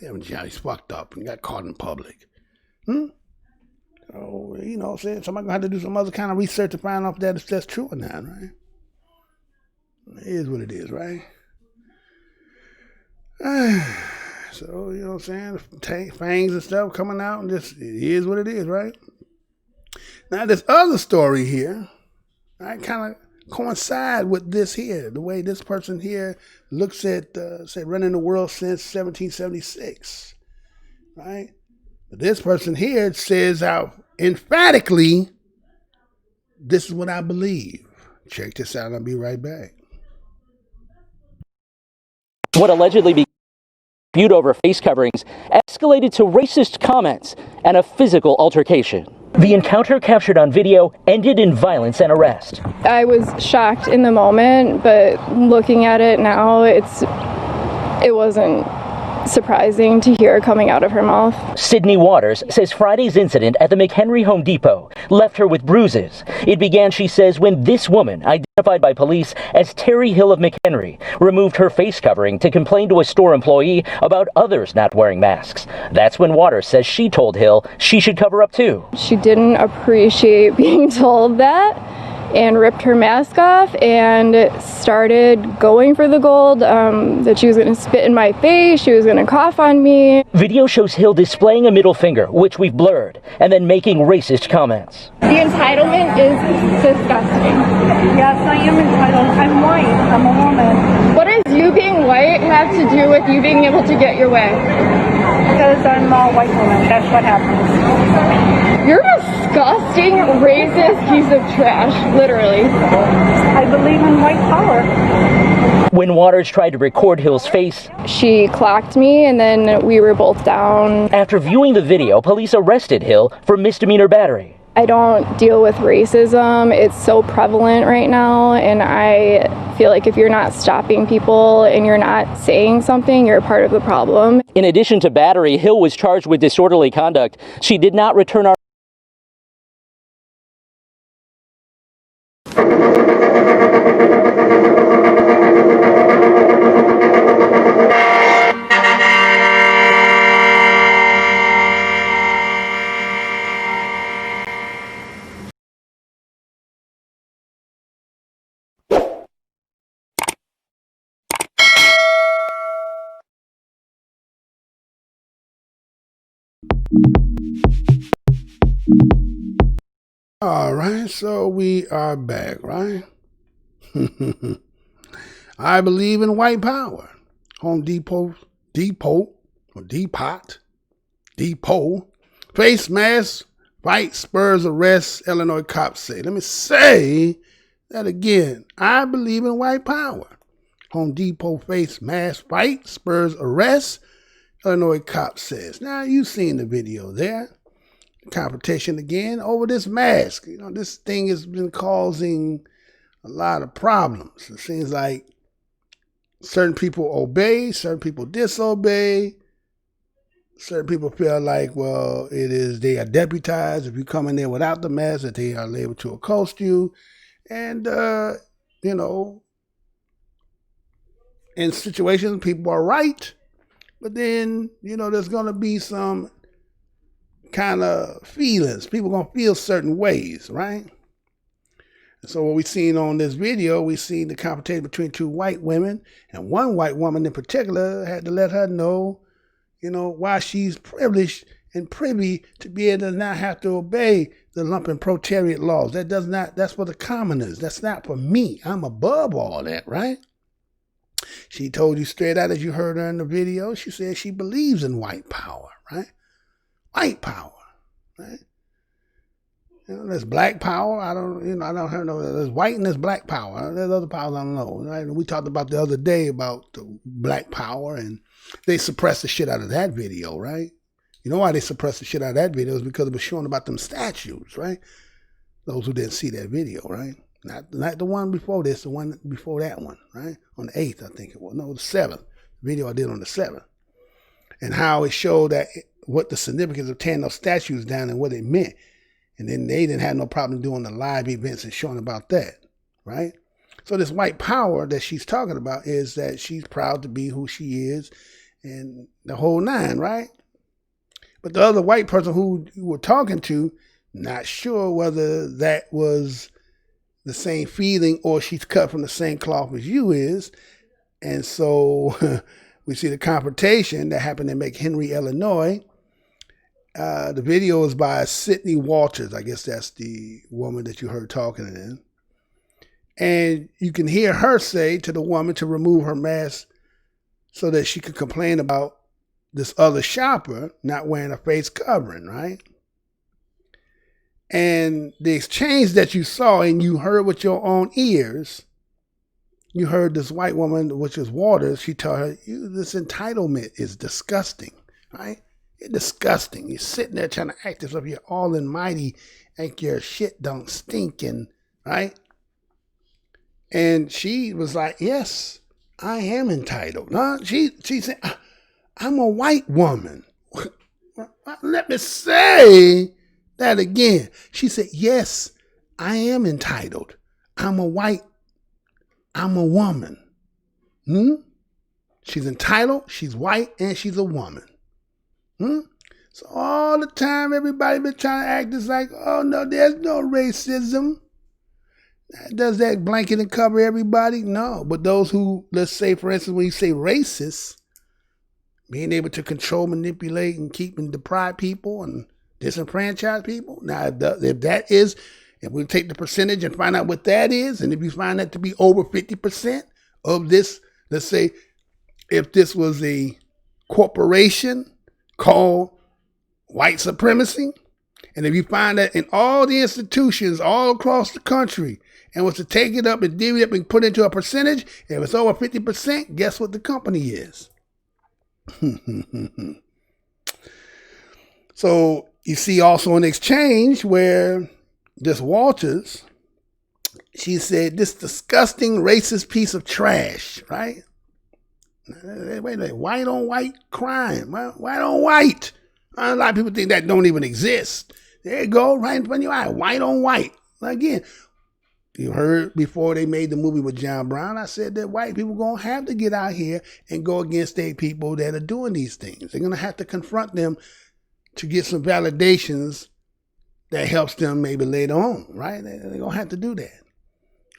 fucked up and got caught in public. So, what I'm saying? Somebody's going to have to do some other kind of research to find out if that's true or not, right? It is what it is, right? So, you know what I'm saying? Fangs and stuff coming out, and just, it is what it is, right? Now, this other story here, I kind of coincide with this here, the way this person here looks at, say, running the world since 1776, right? But this person here says out emphatically, this is what I believe. Check this out, I'll be right back. What allegedly began a dispute over face coverings escalated to racist comments and a physical altercation. The encounter captured on video ended in violence and arrest. I was shocked in the moment, but looking at it now, it wasn't surprising to hear coming out of her mouth. Sydney Waters says Friday's incident at the McHenry Home Depot left her with bruises. It began, she says, when this woman, identified by police as Terry Hill of McHenry, removed her face covering to complain to a store employee about others not wearing masks. That's when Waters says she told Hill she should cover up too. She didn't appreciate being told that and ripped her mask off and started going for the gold, that she was going to spit in my face, she was going to cough on me. Video shows Hill displaying a middle finger, which we've blurred, and then making racist comments. The entitlement is disgusting. Yes, I am entitled. I'm white. I'm a woman. What does you being white have to do with you being able to get your way? Because I'm a white woman. That's what happens. You're disgusting. disgusting, racist piece of trash, literally. I believe in white power. When Waters tried to record Hill's face, She clocked me and then we were both down. after viewing the video, police arrested Hill for misdemeanor battery. I don't deal with racism. It's so prevalent right now, and I feel like if you're not stopping people and you're not saying something, you're a part of the problem. In addition to battery, Hill was charged with disorderly conduct. She did not return our All right, so we are back, right? I believe in white power. Home Depot, face mask, fight, spurs arrest, Illinois cops say. Let me say that again. I believe in white power. Home Depot, face mask, fight, spurs arrest, Illinois cop says. Now, you've seen the video there. Competition again over this mask. You know, this thing has been causing a lot of problems. It seems like certain people obey, certain people disobey. Certain people feel like, well, they are deputized. If you come in there without the mask, that they are able to accost you. And, you know, in situations, people are right. But then, you know, there's going to be some kind of feelings. People going to feel certain ways, right? And so what we seen on this video, we seen the competition between two white women, and one white woman in particular had to let her know, you know, why she's privileged and privy to be able to not have to obey the lumpen proletariat laws. That's for the commoners. That's not for me. I'm above all that, right? She told you straight out, as you heard her in the video, she said she believes in white power, right? White power, right? You know, there's black power. I don't know. There's white and there's black power. There's other powers I don't know. Right? We talked about the other day about the black power, and they suppressed the shit out of that video, right? You know why they suppressed the shit out of that video is because it was showing about them statues, right? Those who didn't see that video, right? Not the one before this, the one before that one, right? On the 8th, I think it was. No, the 7th. The video I did on the 7th. And how it showed that what the significance of tearing those statues down and what it meant. And then they didn't have no problem doing the live events and showing about that, right? So this white power that she's talking about is that she's proud to be who she is and the whole nine, right? But the other white person who you were talking to, not sure whether that was the same feeling or she's cut from the same cloth as you is. And so we see the confrontation that happened in McHenry, Illinois. The video is by Sydney Walters. I guess that's the woman that you heard talking in. And you can hear her say to the woman to remove her mask so that she could complain about this other shopper not wearing a face covering, right? And the exchange that you saw and you heard with your own ears, you heard this white woman, which is Waters, she told her, this entitlement is disgusting, right? It's disgusting. You're sitting there trying to act as if you're all almighty, like your shit don't stink, and right? And she was like, yes, I am entitled. Huh? She said, I'm a white woman. Let me say that again. She said, yes, I am entitled. I'm a woman. She's entitled, she's white, and she's a woman. So all the time, everybody been trying to act as like, oh no, there's no racism. Does that blanket and cover everybody? No. But those who, let's say, for instance, when you say racist, being able to control, manipulate, and keep and deprive people and disenfranchise people. Now, if we take the percentage and find out what that is, and if you find that to be over 50% of this, let's say, if this was a corporation called white supremacy, And if you find that in all the institutions all across the country and was to take it up and divvy it up and put it into a percentage, if it's over 50%, guess what the company is? So you see also an exchange where this Walters, she said, this disgusting racist piece of trash, right? Wait a minute, white on white crime, white on white. A lot of people think that don't even exist. There you go, right in front of your eye, white on white. Again, you heard before they made the movie with John Brown, I said that white people going to have to get out here and go against their people that are doing these things. They're going to have to confront them to get some validations that helps them maybe later on, right? They're going to have to do that,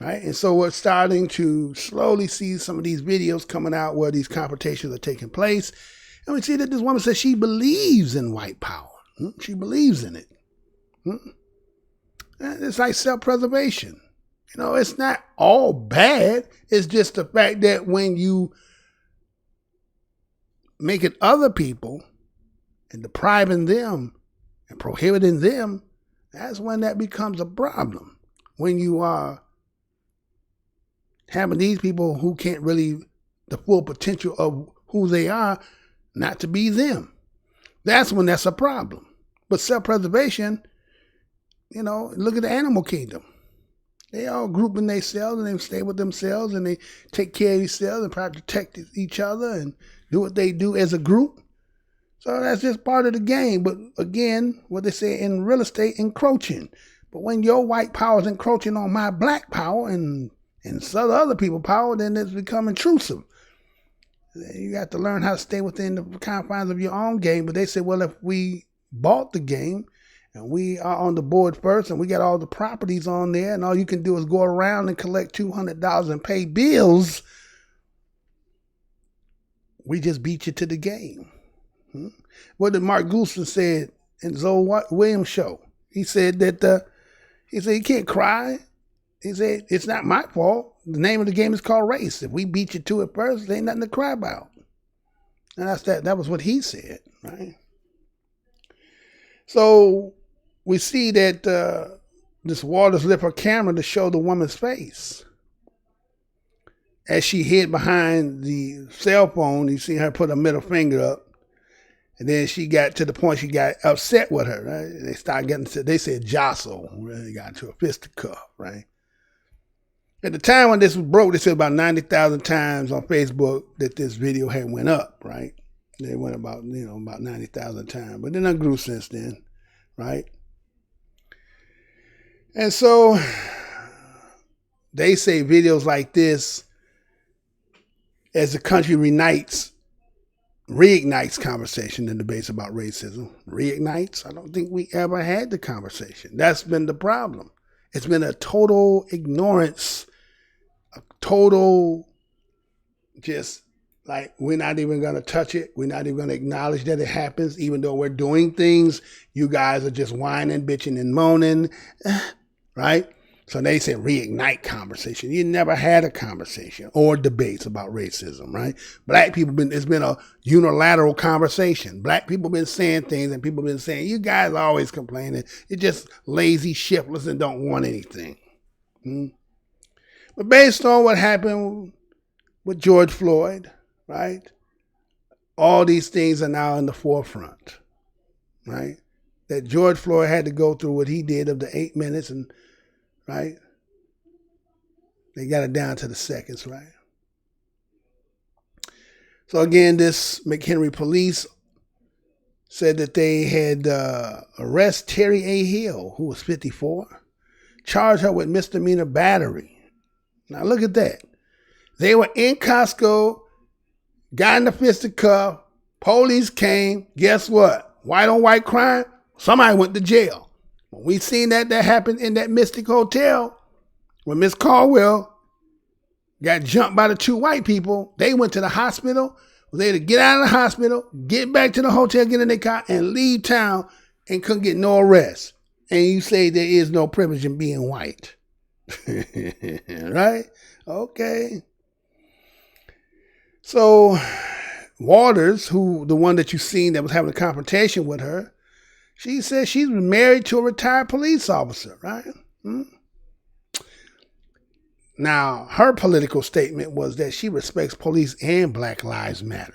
right? And so we're starting to slowly see some of these videos coming out where these confrontations are taking place. And we see that this woman says she believes in white power. She believes in it. It's like self-preservation. You know, it's not all bad. It's just the fact that when you make it other people and depriving them and prohibiting them, that's when that becomes a problem. When you are having these people who can't really, the full potential of who they are, not to be them. That's when that's a problem. But self-preservation, you know, look at the animal kingdom. They all group in themselves and they stay with themselves and they take care of themselves and try to protect each other and do what they do as a group. So that's just part of the game. But again, what they say in real estate, encroaching. But when your white power is encroaching on my black power and some other people's power, then it's become intrusive. You got to learn how to stay within the confines of your own game. But they say, well, if we bought the game and we are on the board first and we got all the properties on there and all you can do is go around and collect $200 and pay bills, we just beat you to the game. What did Mark Goulston said in Zoe Williams' show? He said that, he said, you can't cry. He said, it's not my fault. The name of the game is called race. If we beat you to it first, there ain't nothing to cry about. And that's that. That was what he said, right? So we see that this Waters lift her camera to show the woman's face. As she hid behind the cell phone, you see her put her middle finger up. And then she got to the point she got upset with her, right? They started getting, they said jostle. Really got into a fisticuff, right? At the time when this was broke, they said about 90,000 times on Facebook that this video had went up, right? They went about, about 90,000 times. But then it grew since then, right? And so they say videos like this, as the country reignites conversation and debates about racism. Reignites? I don't think we ever had the conversation. That's been the problem. It's been a total ignorance, a total just like we're not even going to touch it. We're not even going to acknowledge that it happens, even though we're doing things. You guys are just whining, bitching, and moaning, right? So they say reignite conversation. You never had a conversation or debates about racism, right? Black people, it's been a unilateral conversation. Black people been saying things and people been saying, you guys are always complaining. You're just lazy, shiftless, and don't want anything. But based on what happened with George Floyd, right? All these things are now in the forefront, right? That George Floyd had to go through what he did of the 8 minutes and right? They got it down to the seconds, right? So again, this McHenry police said that they had arrested Terry A. Hill, who was 54, charged her with misdemeanor battery. Now look at that. They were in Costco, got in the fisticuff, police came, guess what? White on white crime, somebody went to jail. When we seen that happened in that Mystic Hotel, when Miss Caldwell got jumped by the 2 white people, they went to the hospital. They had to get out of the hospital, get back to the hotel, get in their car, and leave town and couldn't get no arrest. And you say there is no privilege in being white. Right? Okay. So Waters, the one that you seen that was having a confrontation with her, She says she's married to a retired police officer, right? Now, her political statement was that she respects police and Black Lives Matter.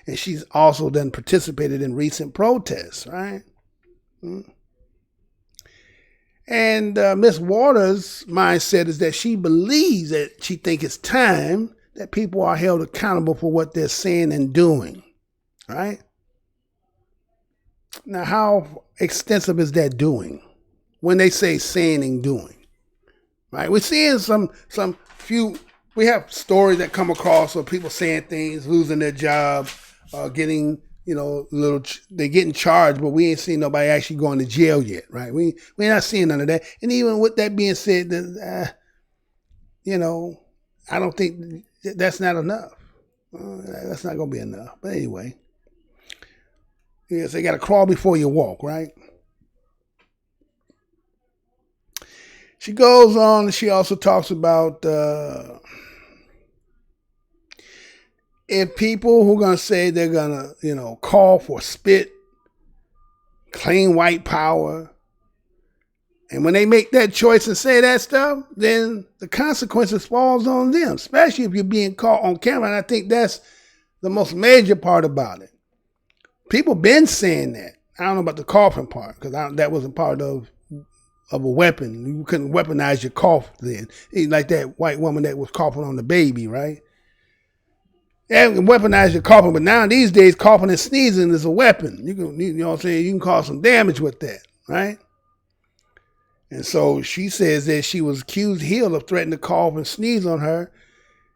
And she's also then participated in recent protests, right? And Miss Waters' mindset is that she believes that she thinks it's time that people are held accountable for what they're saying and doing, right? Now, how extensive is that doing? When they say saying and doing, right? We're seeing some few, we have stories that come across of people saying things, losing their job, getting, they're getting charged, but we ain't seen nobody actually going to jail yet, right? We're not seeing none of that. And even with that being said, I don't think that's not enough. That's not going to be enough. But anyway, yes, they got to crawl before you walk, right? She goes on and she also talks about if people who are going to say they're going to, call for spit, clean white power, and when they make that choice and say that stuff, then the consequences falls on them, especially if you're being caught on camera. And I think that's the most major part about it. People been saying that. I don't know about the coughing part, because that wasn't part of a weapon. You couldn't weaponize your cough then. Like that white woman that was coughing on the baby, right? Yeah, you can weaponize your coughing, but now these days, coughing and sneezing is a weapon. You know what I'm saying? You can cause some damage with that, right? And so she says that she was accused Hill of threatening to cough and sneeze on her,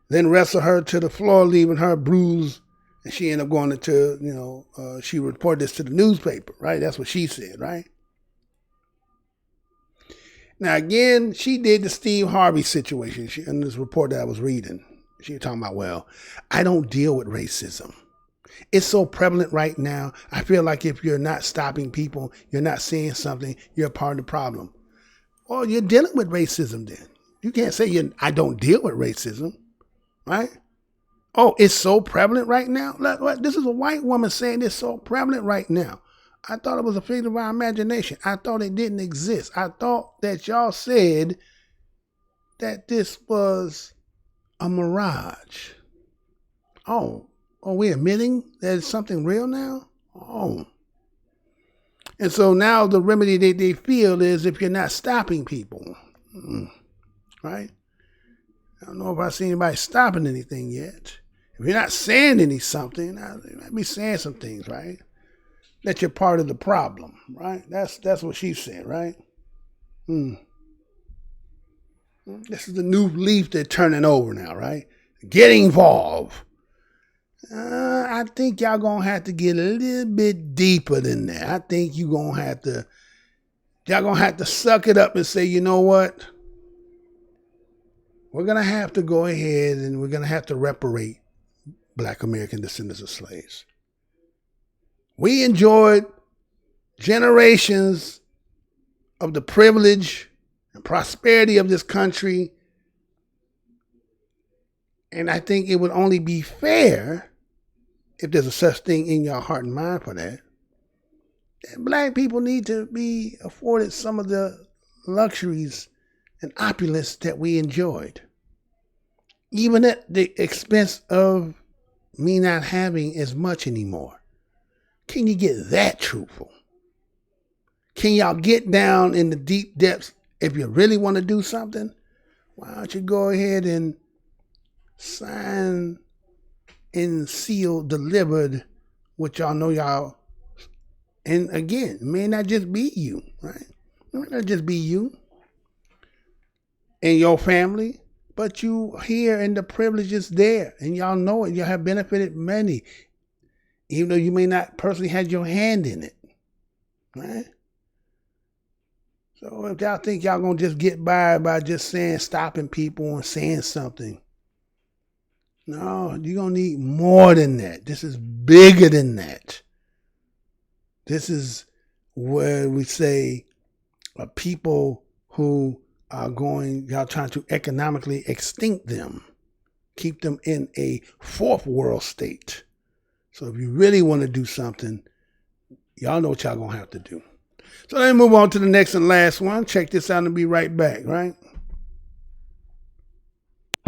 then wrestle her to the floor, leaving her bruised. And she ended up going into, she reported this to the newspaper, right? That's what she said, right? Now, again, she did the Steve Harvey situation in this report that I was reading. She was talking about, well, I don't deal with racism. It's so prevalent right now. I feel like if you're not stopping people, you're not saying something, you're a part of the problem. Well, you're dealing with racism then. You can't say I don't deal with racism, right? Oh, it's so prevalent right now? Look, this is a white woman saying it's so prevalent right now. I thought it was a figment of our imagination. I thought it didn't exist. I thought that y'all said that this was a mirage. Oh, are we admitting that it's something real now? Oh. And so now the remedy that they feel is if you're not stopping people, right? I don't know if I've seen anybody stopping anything yet. If you're not saying something, you might be saying some things, right? That you're part of the problem, right? That's what she said, right? This is the new leaf they're turning over now, right? Get involved. I think y'all gonna have to get a little bit deeper than that. I think y'all gonna have to suck it up and say, you know what? We're gonna have to go ahead and we're gonna have to reparate Black American descendants of slaves. We enjoyed generations of the privilege and prosperity of this country. And I think it would only be fair, if there's a such thing in your heart and mind for that Black people need to be afforded some of the luxuries and opulence that we enjoyed, even at the expense of me not having as much anymore. Can you get that truthful? Can y'all get down in the deep depths if you really want to do something? Why don't you go ahead and sign and seal delivered what y'all know y'all. And again, it may not just be you, right? It may not just be you and your family, but you here and the privilege is there. And y'all know it. You have benefited many, even though you may not personally have your hand in it, right? So if y'all think y'all gonna just get by just saying, stopping people and saying something, no, you're gonna need more than that. This is bigger than that. This is where we say people who are y'all trying to economically extinct them, keep them in a fourth world state. So if you really want to do something, Y'all know what y'all gonna have to do. So let me move on to the next and last one. Check this out and be right back, right?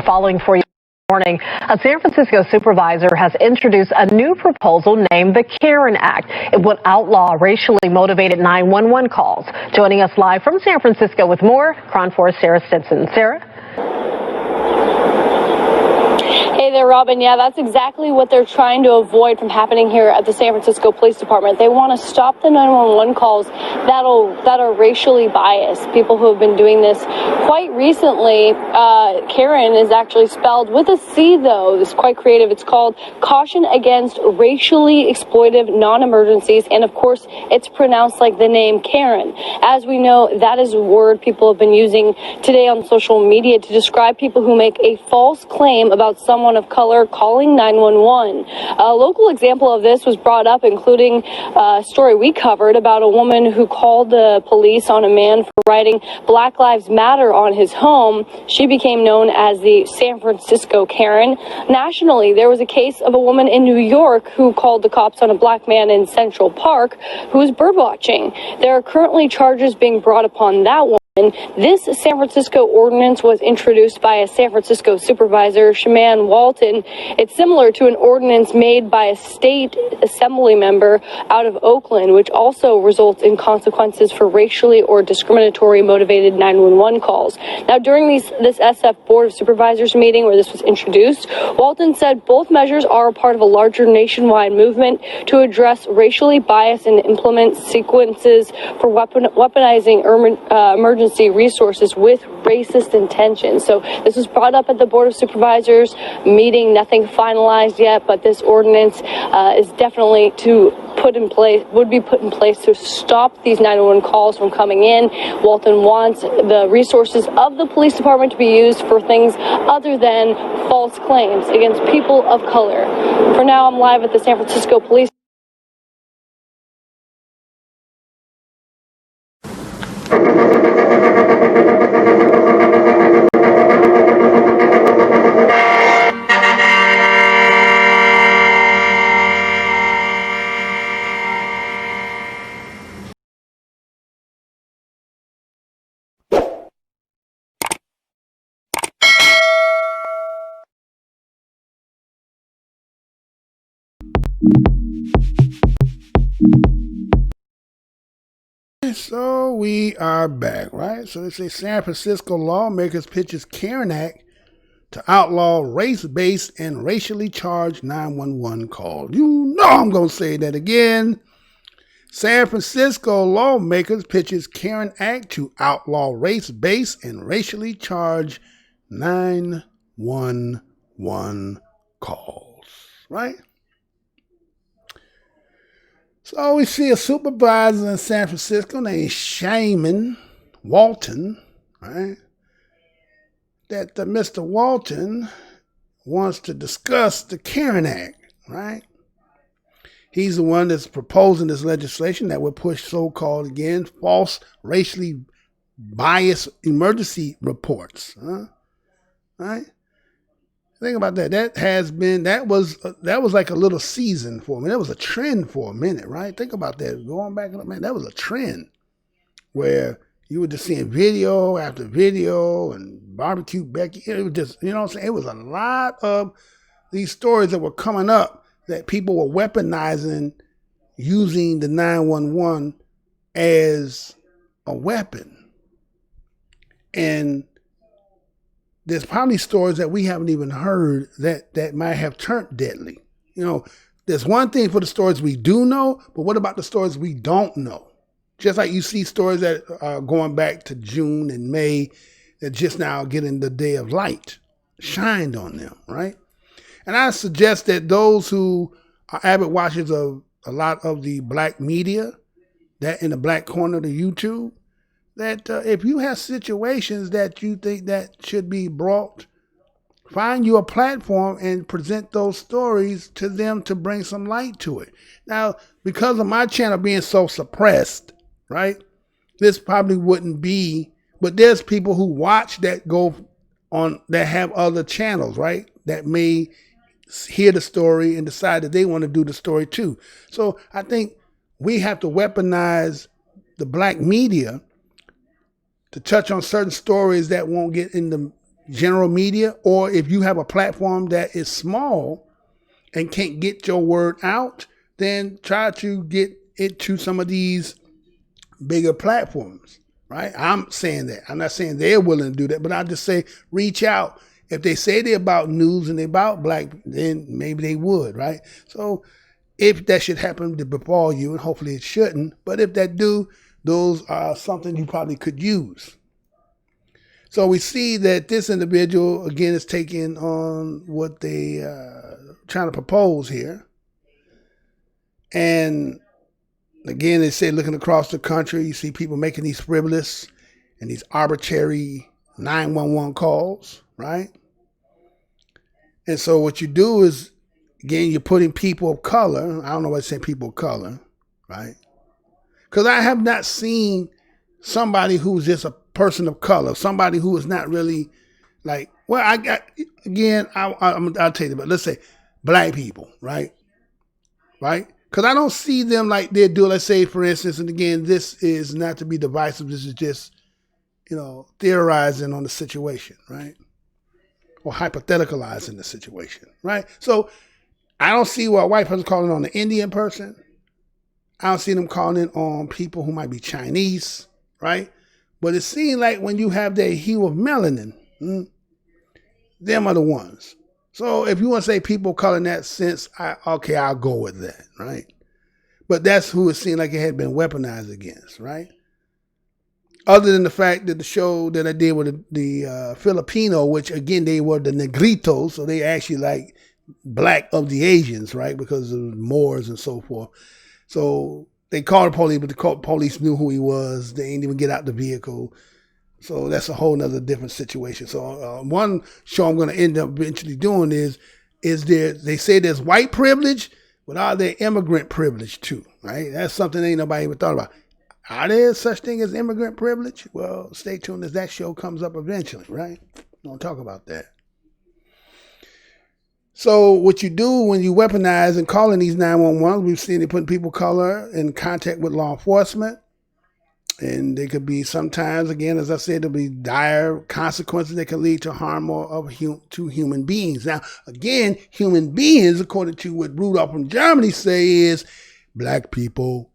Following for you this morning, a San Francisco supervisor has introduced a new proposal named the Karen Act. It would outlaw racially motivated 911 calls. Joining us live from San Francisco with more, Cron 4's Sarah Stinson. Sarah? Hey there, Robin. Yeah, that's exactly what they're trying to avoid from happening here at the San Francisco Police Department. They want to stop the 911 calls that are racially biased. People who have been doing this quite recently. Karen is actually spelled with a C, though. It's quite creative. It's called Caution Against Racially Exploitive Non-Emergencies. And of course, it's pronounced like the name Karen. As we know, that is a word people have been using today on social media to describe people who make a false claim about someone of color calling 911. A local example of this was brought up, including a story we covered about a woman who called the police on a man for writing Black Lives Matter on his home. She became known as the San Francisco Karen. Nationally, there was a case of a woman in New York who called the cops on a black man in Central Park who was birdwatching. There are currently charges being brought upon that woman. This San Francisco ordinance was introduced by a San Francisco supervisor, Shaman Walton. It's similar to an ordinance made by a state assembly member out of Oakland, which also results in consequences for racially or discriminatory motivated 911 calls. Now, during this SF Board of Supervisors meeting where this was introduced, Walton said both measures are a part of a larger nationwide movement to address racially biased and implement sequences for weaponizing emergency resources with racist intentions. So this was brought up at the Board of Supervisors meeting. Nothing finalized yet, but this ordinance is definitely would be put in place to stop these 911 calls from coming in. Walton wants the resources of the police department to be used for things other than false claims against people of color. For now, I'm live at the San Francisco Police. So we are back, right? So they say San Francisco lawmakers pitches Karen Act to outlaw race-based and racially charged 911 calls. You know I'm going to say that again. San Francisco lawmakers pitches Karen Act to outlaw race-based and racially charged 911 calls, right? So we see a supervisor in San Francisco named Shaman Walton, right? That Mr. Walton wants to discuss the Karen Act, right? He's the one that's proposing this legislation that would push so-called, again, false racially biased emergency reports, right? Think about that. That was like a little season for me. That was a trend for a minute, right? Think about that. Going back, man, that was a trend where you were just seeing video after video and barbecue Becky. It was just, you know what I'm saying? It was a lot of these stories that were coming up that people were weaponizing, using the 911 as a weapon. And there's probably stories that we haven't even heard that might have turned deadly. You know, there's one thing for the stories we do know, but what about the stories we don't know? Just like you see stories that are going back to June and May that just now getting the day of light shined on them, right? And I suggest that those who are avid watchers of a lot of the black media, that in the black corner of the YouTube, that if you have situations that you think that should be brought, find you a platform and present those stories to them to bring some light to it. Now, because of my channel being so suppressed, right, this probably wouldn't be, but there's people who watch that go on, that have other channels, right, that may hear the story and decide that they want to do the story too. So I think we have to weaponize the black media to touch on certain stories that won't get in the general media, or if you have a platform that is small and can't get your word out, then try to get it to some of these bigger platforms, right? I'm saying that. I'm not saying they're willing to do that, but I just say reach out. If they say they're about news and they're about black, then maybe they would, right? So if that should happen to befall you, and hopefully it shouldn't, but if that do, those are something you probably could use. So we see that this individual, again, is taking on what they trying to propose here. And again, they say looking across the country, you see people making these frivolous and these arbitrary 911 calls, right? And so what you do is, again, you're putting people of color. I don't know why I say people of color, right? Because I have not seen somebody who's just a person of color, somebody who is not really like, well, I got, again, I'll tell you, but let's say black people, right? Right? Because I don't see them like they do, let's say, for instance, and again, this is not to be divisive, this is just, theorizing on the situation, right? Or hypotheticalizing the situation, right? So I don't see why a white person calling on an Indian person. I don't see them calling in on people who might be Chinese, right? But it seems like when you have that hue of melanin, them are the ones. So if you want to say people of color in that sense, okay, I'll go with that, right? But that's who it seemed like it had been weaponized against, right? Other than the fact that the show that I did with the Filipino, which again, they were the negritos, so they actually like black of the Asians, right? Because of Moors and so forth. So they called the police, but the police knew who he was. They didn't even get out the vehicle. So that's a whole nother different situation. So one show I'm going to end up eventually doing is there, they say there's white privilege, but are there immigrant privilege too, right? That's something ain't nobody even thought about. Are there such thing as immigrant privilege? Well, stay tuned as that show comes up eventually, right? Don't talk about that. So what you do when you weaponize and calling these 911, we've seen it putting people of color in contact with law enforcement. And they could be sometimes, again, as I said, there'll be dire consequences that can lead to harm to human beings. Now, again, human beings, according to what Rudolph from Germany say, is black people,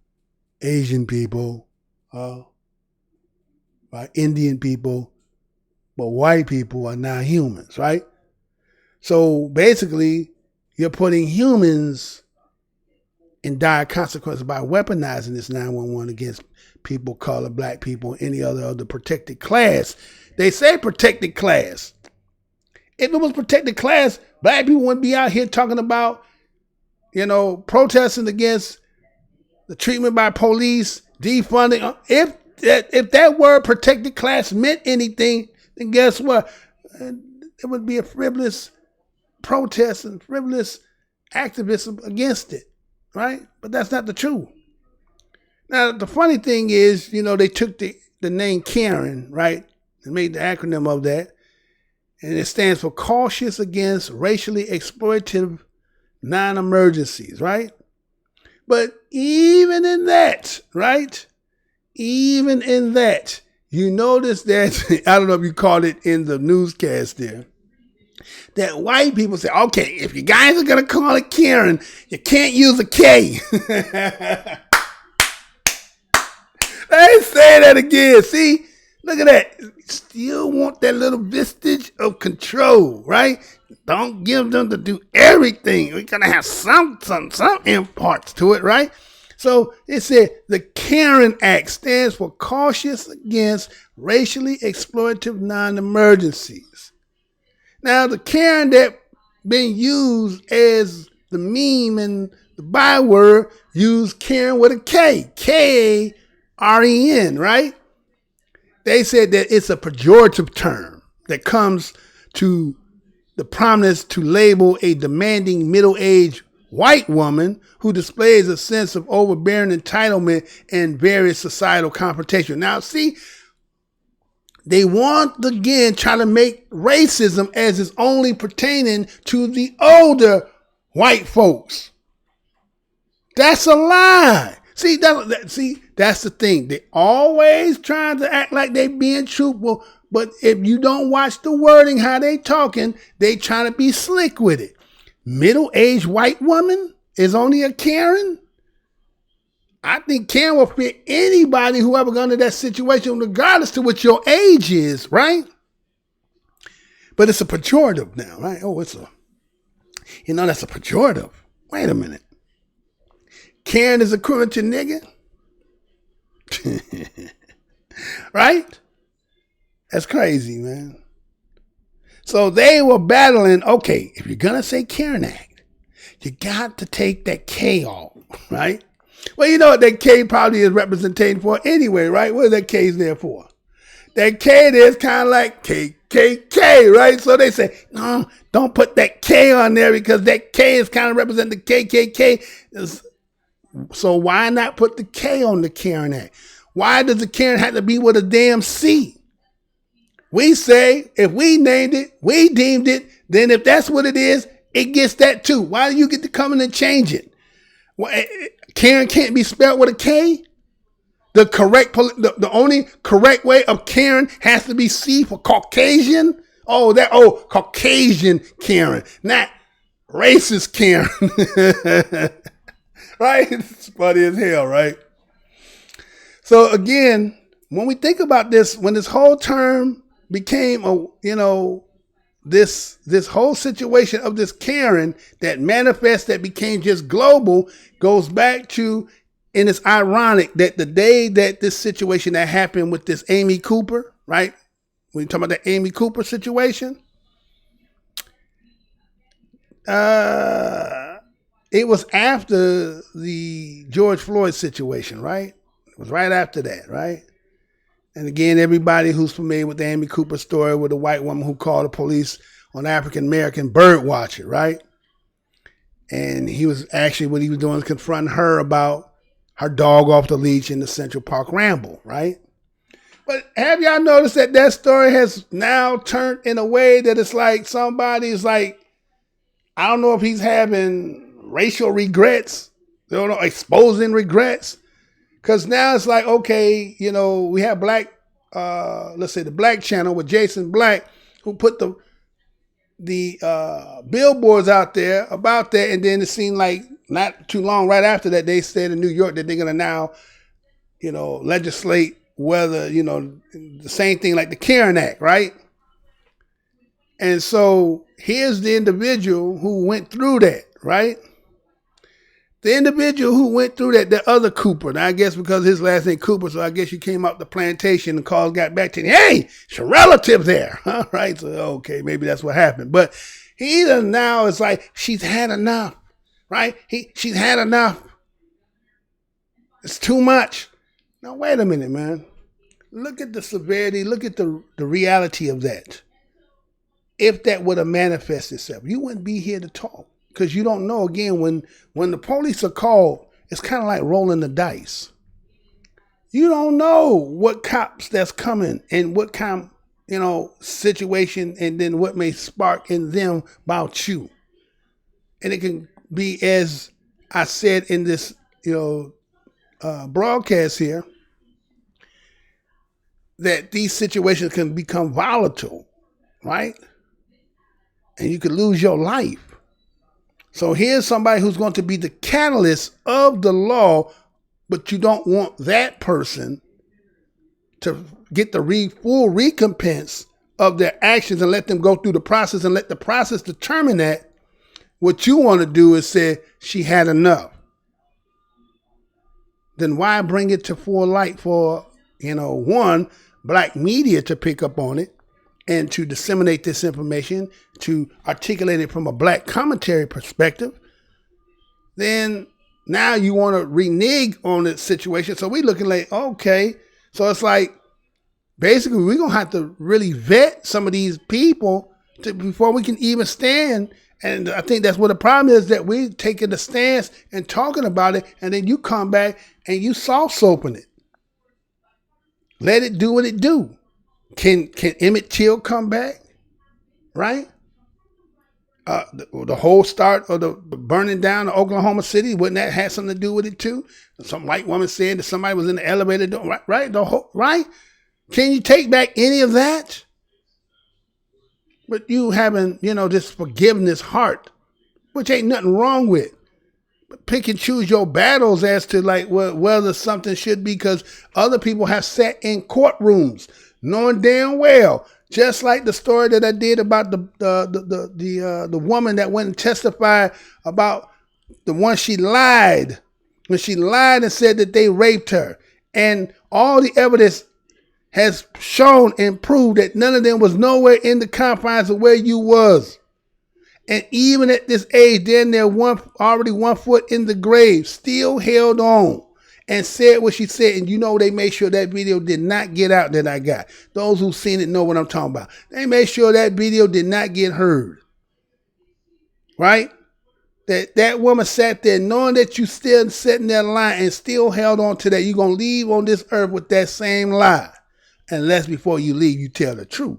Asian people, Indian people, but white people are not humans, right? So basically, you're putting humans in dire consequences by weaponizing this 911 against people of color, black people, any other of the protected class. They say protected class. If it was protected class, black people wouldn't be out here talking about, protesting against the treatment by police, defunding. If that word protected class meant anything, then guess what? It would be a frivolous protest and frivolous activism against it, right? But that's not the truth. Now, the funny thing is, they took the name Karen, right, and made the acronym of that, and it stands for Cautious Against Racially Exploitative Non-Emergencies, right? But even in that, right, even in that, you notice that, I don't know if you caught it in the newscast there, that white people say, okay, if you guys are going to call it Karen, you can't use a K. I say that again. See, look at that. Still want that little vestige of control, right? Don't give them to do everything. We're going to have some imparts to it, right? So it said the Karen Act stands for Cautious Against Racially Exploitative Non-Emergencies. Now, the Karen that been used as the meme and the byword used Karen with a K. K-A-R-E-N, right? They said that it's a pejorative term that comes to the prominence to label a demanding middle-aged white woman who displays a sense of overbearing entitlement and various societal confrontation. Now, see, they want, again, try to make racism as is only pertaining to the older white folks. That's a lie. See, that's the thing. They always trying to act like they being truthful, but if you don't watch the wording, how they talking, they trying to be slick with it. Middle-aged white woman is only a Karen? I think Karen will fit anybody who ever got into that situation, regardless to what your age is, right? But it's a pejorative now, right? Oh, that's a pejorative. Wait a minute. Karen is equivalent to nigga? Right? That's crazy, man. So they were battling, okay, if you're going to say Karen Act, you got to take that K off, right? Well, you know what that K probably is representing for anyway, right? What is that K there for? That K there is kind of like KKK, right? So they say, no, don't put that K on there because that K is kind of representing the KKK. So why not put the K on the Karen Act? Why does the Karen have to be with a damn C? We say if we named it, we deemed it, then if that's what it is, it gets that too. Why do you get to come in and change it? Well, Karen can't be spelled with a K? The only correct way of Karen has to be C for Caucasian? Caucasian Karen, not racist Karen. Right? It's funny as hell, right? So again, when we think about this, when this whole term became this whole situation of this Karen that manifests, that became just global, goes back to, and it's ironic that the day that this situation that happened with this Amy Cooper, right? When you talk about the Amy Cooper situation, it was after the George Floyd situation, right? It was right after that, right? And again, everybody who's familiar with the Amy Cooper story with the white woman who called the police on African-American bird watcher, right? And he was actually, what he was doing was confronting her about her dog off the leash in the Central Park Ramble, right? But have y'all noticed that story has now turned in a way that it's like somebody's like, I don't know if he's having racial regrets, exposing regrets. Because now it's like, okay, we have Black, let's say the Black channel with Jason Black, who put the billboards out there about that. And then it seemed like not too long right after that, they said in New York that they're going to now, legislate whether, the same thing like the Karen Act, right? And so here's the individual who went through that, right? The individual who went through that, the other Cooper, now I guess because his last name Cooper, so I guess you came up the plantation and calls got back to you, hey, it's your relative there. All right, so okay, maybe that's what happened. But he now is like, she's had enough, right? She's had enough. It's too much. Now, wait a minute, man. Look at the severity, look at the reality of that. If that would have manifested itself, you wouldn't be here to talk. Because you don't know, again, when the police are called, it's kind of like rolling the dice. You don't know what cops that's coming and what kind, situation, and then what may spark in them about you. And it can be, as I said in this, broadcast here, that these situations can become volatile, right? And you could lose your life. So here's somebody who's going to be the catalyst of the law, but you don't want that person to get the full recompense of their actions and let them go through the process and let the process determine that. What you want to do is say, she had enough. Then why bring it to full light for, one, black media to pick up on it and to disseminate this information, to articulate it from a black commentary perspective? Then now you want to renege on the situation. So we're looking like, okay. So it's like, basically, we're going to have to really vet some of these people before we can even stand. And I think that's what the problem is, that we're taking the stance and talking about it, and then you come back and you soft soaping it. Let it do what it do. Can Emmett Till come back? Right? the whole start of the burning down of Oklahoma City, wouldn't that have something to do with it too? Some white woman saying that somebody was in the elevator, right? Right? Can you take back any of that? But you having, this forgiveness heart, which ain't nothing wrong with. But pick and choose your battles as to whether something should be, because other people have sat in courtrooms knowing damn well. Just like the story that I did about the woman that went and testified about the one she lied. When she lied and said that they raped her. And all the evidence has shown and proved that none of them was nowhere in the confines of where you was. And even at this age, then they're already 1 foot in the grave, still held on. And said what she said, and they made sure that video did not get out that I got. Those who've seen it know what I'm talking about. They made sure that video did not get heard. Right? That woman sat there knowing that you still sitting there lying and still held on to that. You're going to leave on this earth with that same lie. Unless before you leave, you tell the truth.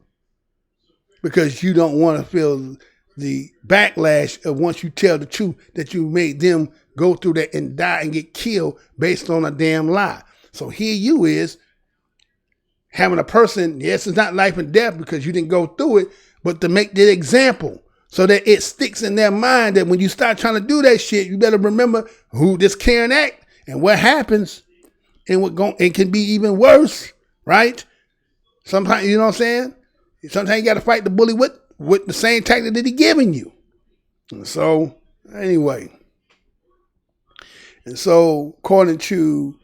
Because you don't want to feel the backlash of once you tell the truth that you made them go through that and die and get killed based on a damn lie. So here you is having a person, yes, it's not life and death because you didn't go through it, but to make the example so that it sticks in their mind that when you start trying to do that shit, you better remember who this Karen Act and what happens and it can be even worse, right? Sometimes, you know what I'm saying? Sometimes you got to fight the bully with the same tactic that he giving you. And so, anyway. And so, according to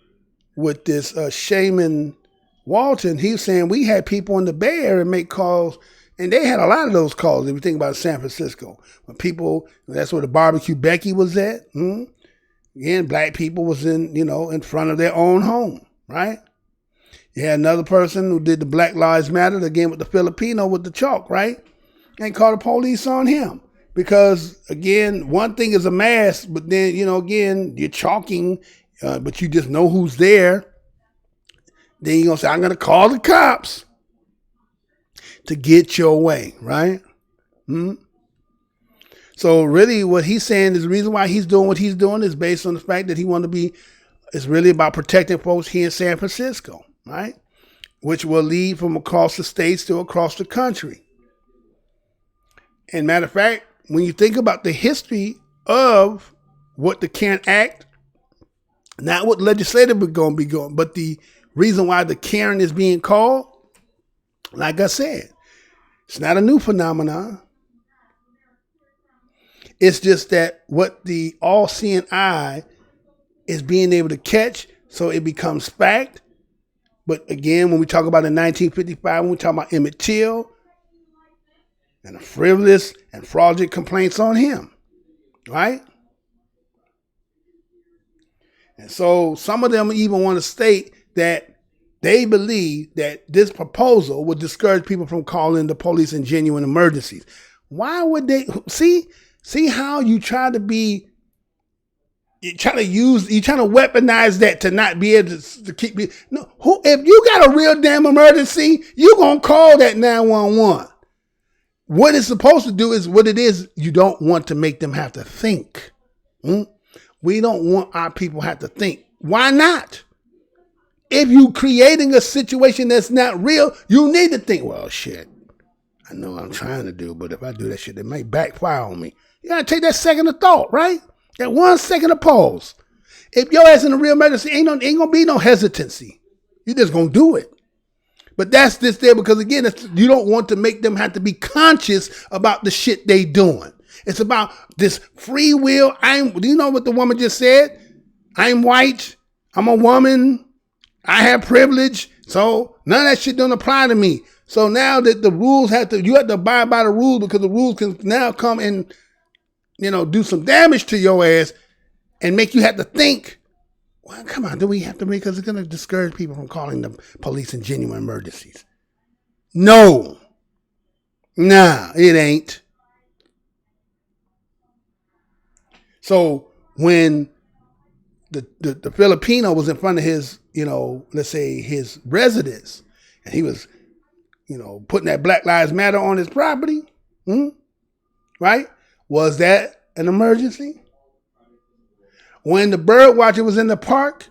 with this Shaman Walton, he was saying we had people in the Bay Area make calls, and they had a lot of those calls. If you think about San Francisco, when people, that's where the barbecue Becky was at. Again, black people was in front of their own home, right? You had another person who did the Black Lives Matter, again with the Filipino with the chalk, right? And called the police on him. Because, again, one thing is a mask, but then, again, you're chalking, but you just know who's there. Then you're going to say, I'm going to call the cops to get your way, right? So really what he's saying is the reason why he's doing what he's doing is based on the fact that he want to be, it's really about protecting folks here in San Francisco, right? Which will lead from across the states to across the country. And matter of fact, when you think about the history of what the Karen Act, not what legislative is going to be going, but the reason why the Karen is being called, like I said, it's not a new phenomenon. It's just that what the all-seeing eye is being able to catch, so it becomes fact. But again, when we talk about in 1955, when we talk about Emmett Till, and the frivolous and fraudulent complaints on him, right? And so some of them even want to state that they believe that this proposal would discourage people from calling the police in genuine emergencies. Why would they? See how you try to be, you trying to weaponize that to not be able to keep me. No, if you got a real damn emergency, you're going to call that 911. What it's supposed to do is what it is. You don't want to make them have to think. We don't want our people have to think. Why not? If you creating a situation that's not real, you need to think, well, shit, I know what I'm trying to do, but if I do that shit, it may backfire on me. You got to take that second of thought, right? That 1 second of pause. If your ass in a real emergency, ain't going to be no hesitancy. You just going to do it. But that's this there because, again, you don't want to make them have to be conscious about the shit they doing. It's about this free will. Do you know what the woman just said? I'm white. I'm a woman. I have privilege. So none of that shit don't apply to me. So now that the rules you have to abide by the rules because the rules can now come and, do some damage to your ass and make you have to think. Well, come on, do we have to because it's going to discourage people from calling the police in genuine emergencies? No. Nah, it ain't. So when the Filipino was in front of his, let's say his residence, and he was, putting that Black Lives Matter on his property, right? Was that an emergency? When the bird watcher was in the park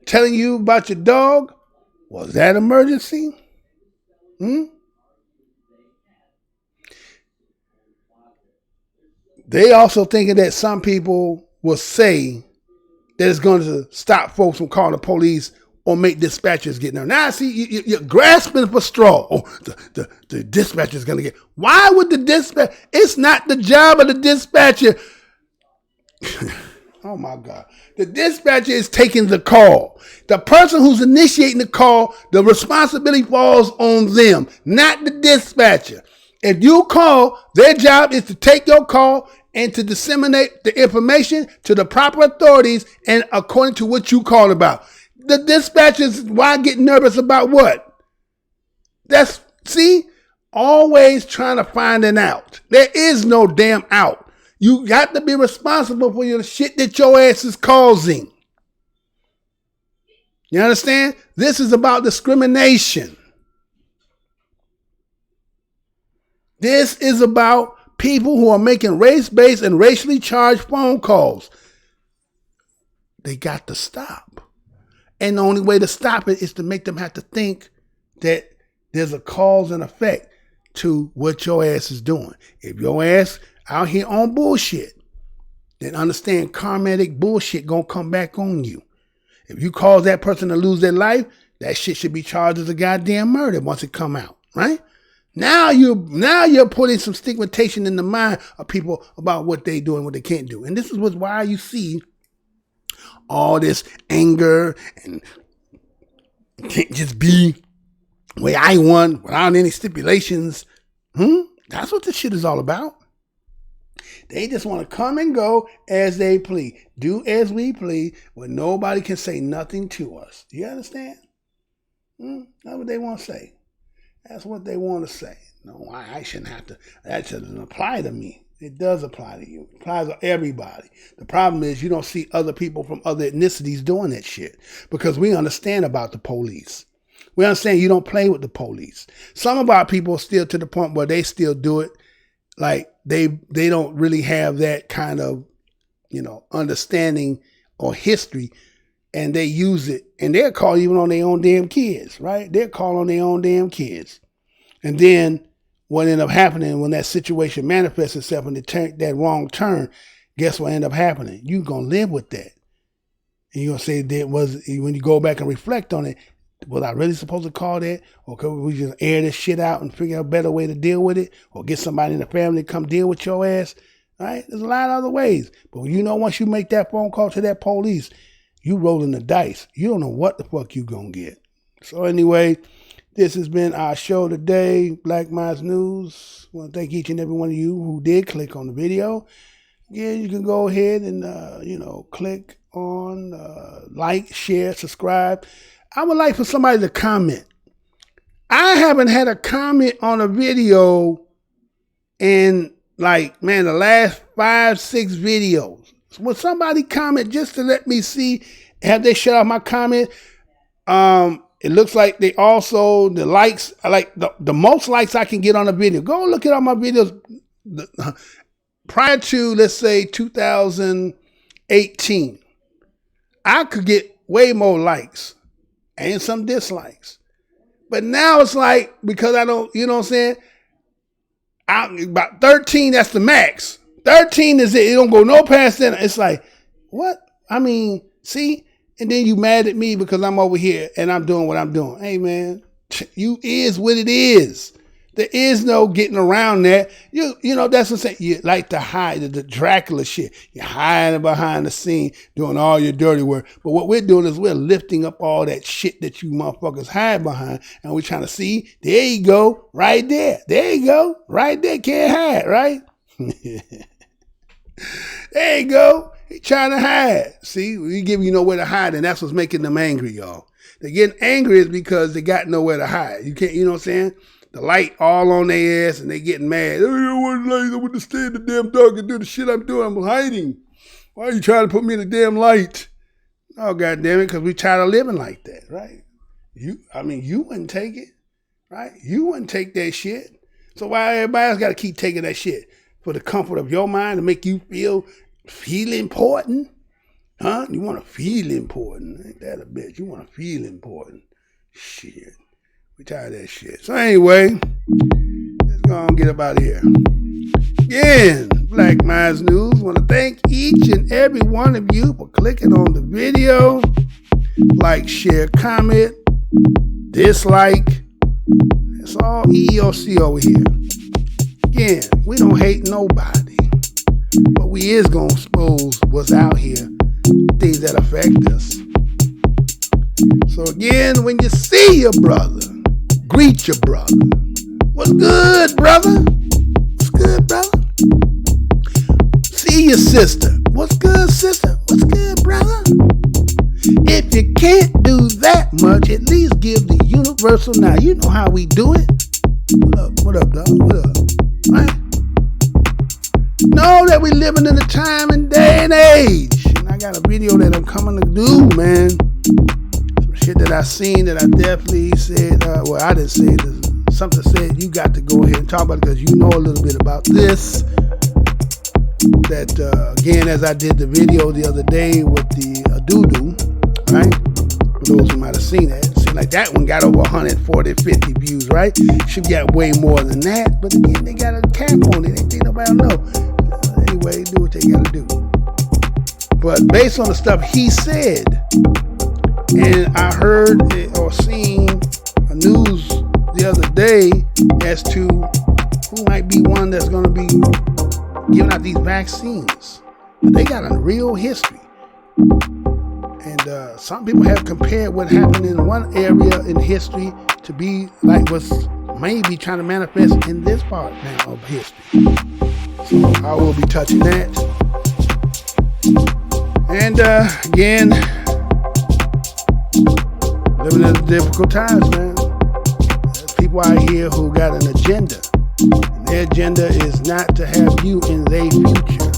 telling you about your dog, was that emergency? They also thinking that some people will say that it's going to stop folks from calling the police or make dispatchers get nervous. Now, see, you're grasping for straw. Oh, the dispatcher is going to get. Why would the dispatch? It's not the job of the dispatcher. Oh, my God. The dispatcher is taking the call. The person who's initiating the call, the responsibility falls on them, not the dispatcher. If you call, their job is to take your call and to disseminate the information to the proper authorities and according to what you call about. The dispatchers, why get nervous about what? Always trying to find an out. There is no damn out. You got to be responsible for your shit that your ass is causing. You understand? This is about discrimination. This is about people who are making race-based and racially charged phone calls. They got to stop. And the only way to stop it is to make them have to think that there's a cause and effect to what your ass is doing. If your ass out here on bullshit, then understand karmatic bullshit gonna come back on you. If you cause that person to lose their life, that shit should be charged as a goddamn murder once it come out, right? Now you're putting some stigmatization in the mind of people about what they do and what they can't do. And this is why you see all this anger and can't just be the way I want without any stipulations. That's what this shit is all about. They just want to come and go as they please. Do as we please when nobody can say nothing to us. Do you understand? That's what they want to say. That's what they want to say. No, I shouldn't have to. That doesn't apply to me. It does apply to you. It applies to everybody. The problem is you don't see other people from other ethnicities doing that shit because we understand about the police. We understand you don't play with the police. Some of our people are still to the point where they still do it like they don't really have that kind of, understanding or history, and they use it, and they'll call even on their own damn kids, right? They'll call on their own damn kids. And then what ended up happening when that situation manifests itself and they take that wrong turn, guess what ended up happening? You're going to live with that. And you're going to say that when you go back and reflect on it, was I really supposed to call that? Or could we just air this shit out and figure out a better way to deal with it? Or get somebody in the family to come deal with your ass? Right? There's a lot of other ways. But once you make that phone call to that police, you rolling the dice. You don't know what the fuck you gonna get. So anyway, this has been our show today, Black Minds News. I want to thank each and every one of you who did click on the video. Yeah, you can go ahead and, click on like, share, subscribe. I would like for somebody to comment. I haven't had a comment on a video in the last 5-6 videos. So will somebody comment just to let me see, have they shut off my comment? It looks like they also, the likes, I like the most likes I can get on a video. Go look at all my videos prior to, let's say, 2018. I could get way more likes and some dislikes. But now it's like, because I don't, you know what I'm saying? About 13, that's the max. 13 is it. It don't go no past that. It's like, what? I mean, see? And then you mad at me because I'm over here and I'm doing what I'm doing. Hey, man, you is what it is. There is no getting around that. You know, that's what I'm saying. You like to hide the Dracula shit. You're hiding behind the scene, doing all your dirty work. But what we're doing is we're lifting up all that shit that you motherfuckers hide behind. And we're trying to see, there you go, right there. There you go, right there. Can't hide, right? There you go. He trying to hide. See, we give you nowhere to hide, and that's what's making them angry, y'all. They're getting angry is because they got nowhere to hide. You can't, you know what I'm saying? The light all on their ass and they getting mad. Oh, I want to stay in the damn dark and do the shit I'm doing. I'm hiding. Why are you trying to put me in the damn light? Oh, God damn it, because we tired of living like that, right? You wouldn't take it, right? You wouldn't take that shit. So why everybody else got to keep taking that shit? for the comfort of your mind to make you feel important? Huh? You want to feel important. Ain't that a bitch? You want to feel important. Shit. We tired of that shit. So anyway, let's go on and get up out of here. Again, Black Minds News. Want to thank each and every one of you for clicking on the video. Like, share, comment, dislike. It's all EEOC over here. Again, we don't hate nobody, but we is going to expose what's out here, things that affect us. So again, when you see your brother, greet your brother. What's good, brother? What's good, brother? See your sister. What's good, sister? What's good, brother? If you can't do that much, at least give the universal now. You know how we do it. What up, dog? What up? Right? Know that we living in a time and day and age. And I got a video that I'm coming to do, man. Some shit that I seen that I definitely said, well, I didn't say this. Something said you got to go ahead and talk about it because you know a little bit about this. That, again, as I did the video the other day with the doo-doo, right? For those who might have seen that. It seemed like that one got over 140, 50 views, right? Should get way more than that. But again, they got a cap on it. They think nobody know. Anyway, do what they got to do. But based on the stuff he said, and I heard or seen a news the other day as to who might be one that's going to be giving out these vaccines. But they got a real history. And some people have compared what happened in one area in history to be like what's maybe trying to manifest in this part now of history. So I will be touching that. And again, living in difficult times, man. There's people out here who got an agenda. And their agenda is not to have you in their future.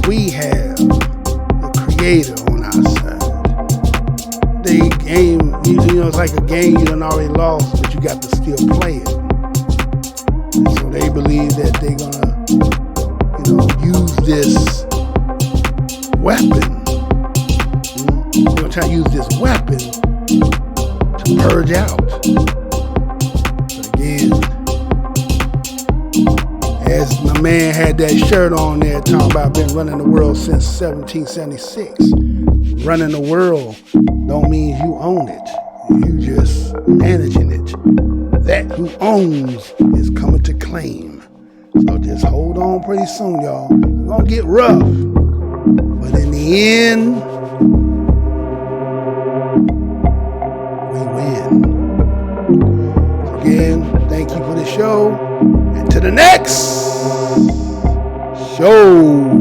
We have the Creator on our side. The game, you know, it's like a game you done already lost, but you got to still play it. And so they believe that they're gonna, you know, use this weapon. They're gonna try to use this weapon to purge out. But again, as my man had that shirt on there talking about been running the world since 1776. Running the world don't mean you own it. You just managing it. That who owns is coming to claim. So just hold on pretty soon, y'all. It's gonna get rough. But in the end, we win. So again, thank you for the show. And to the next show.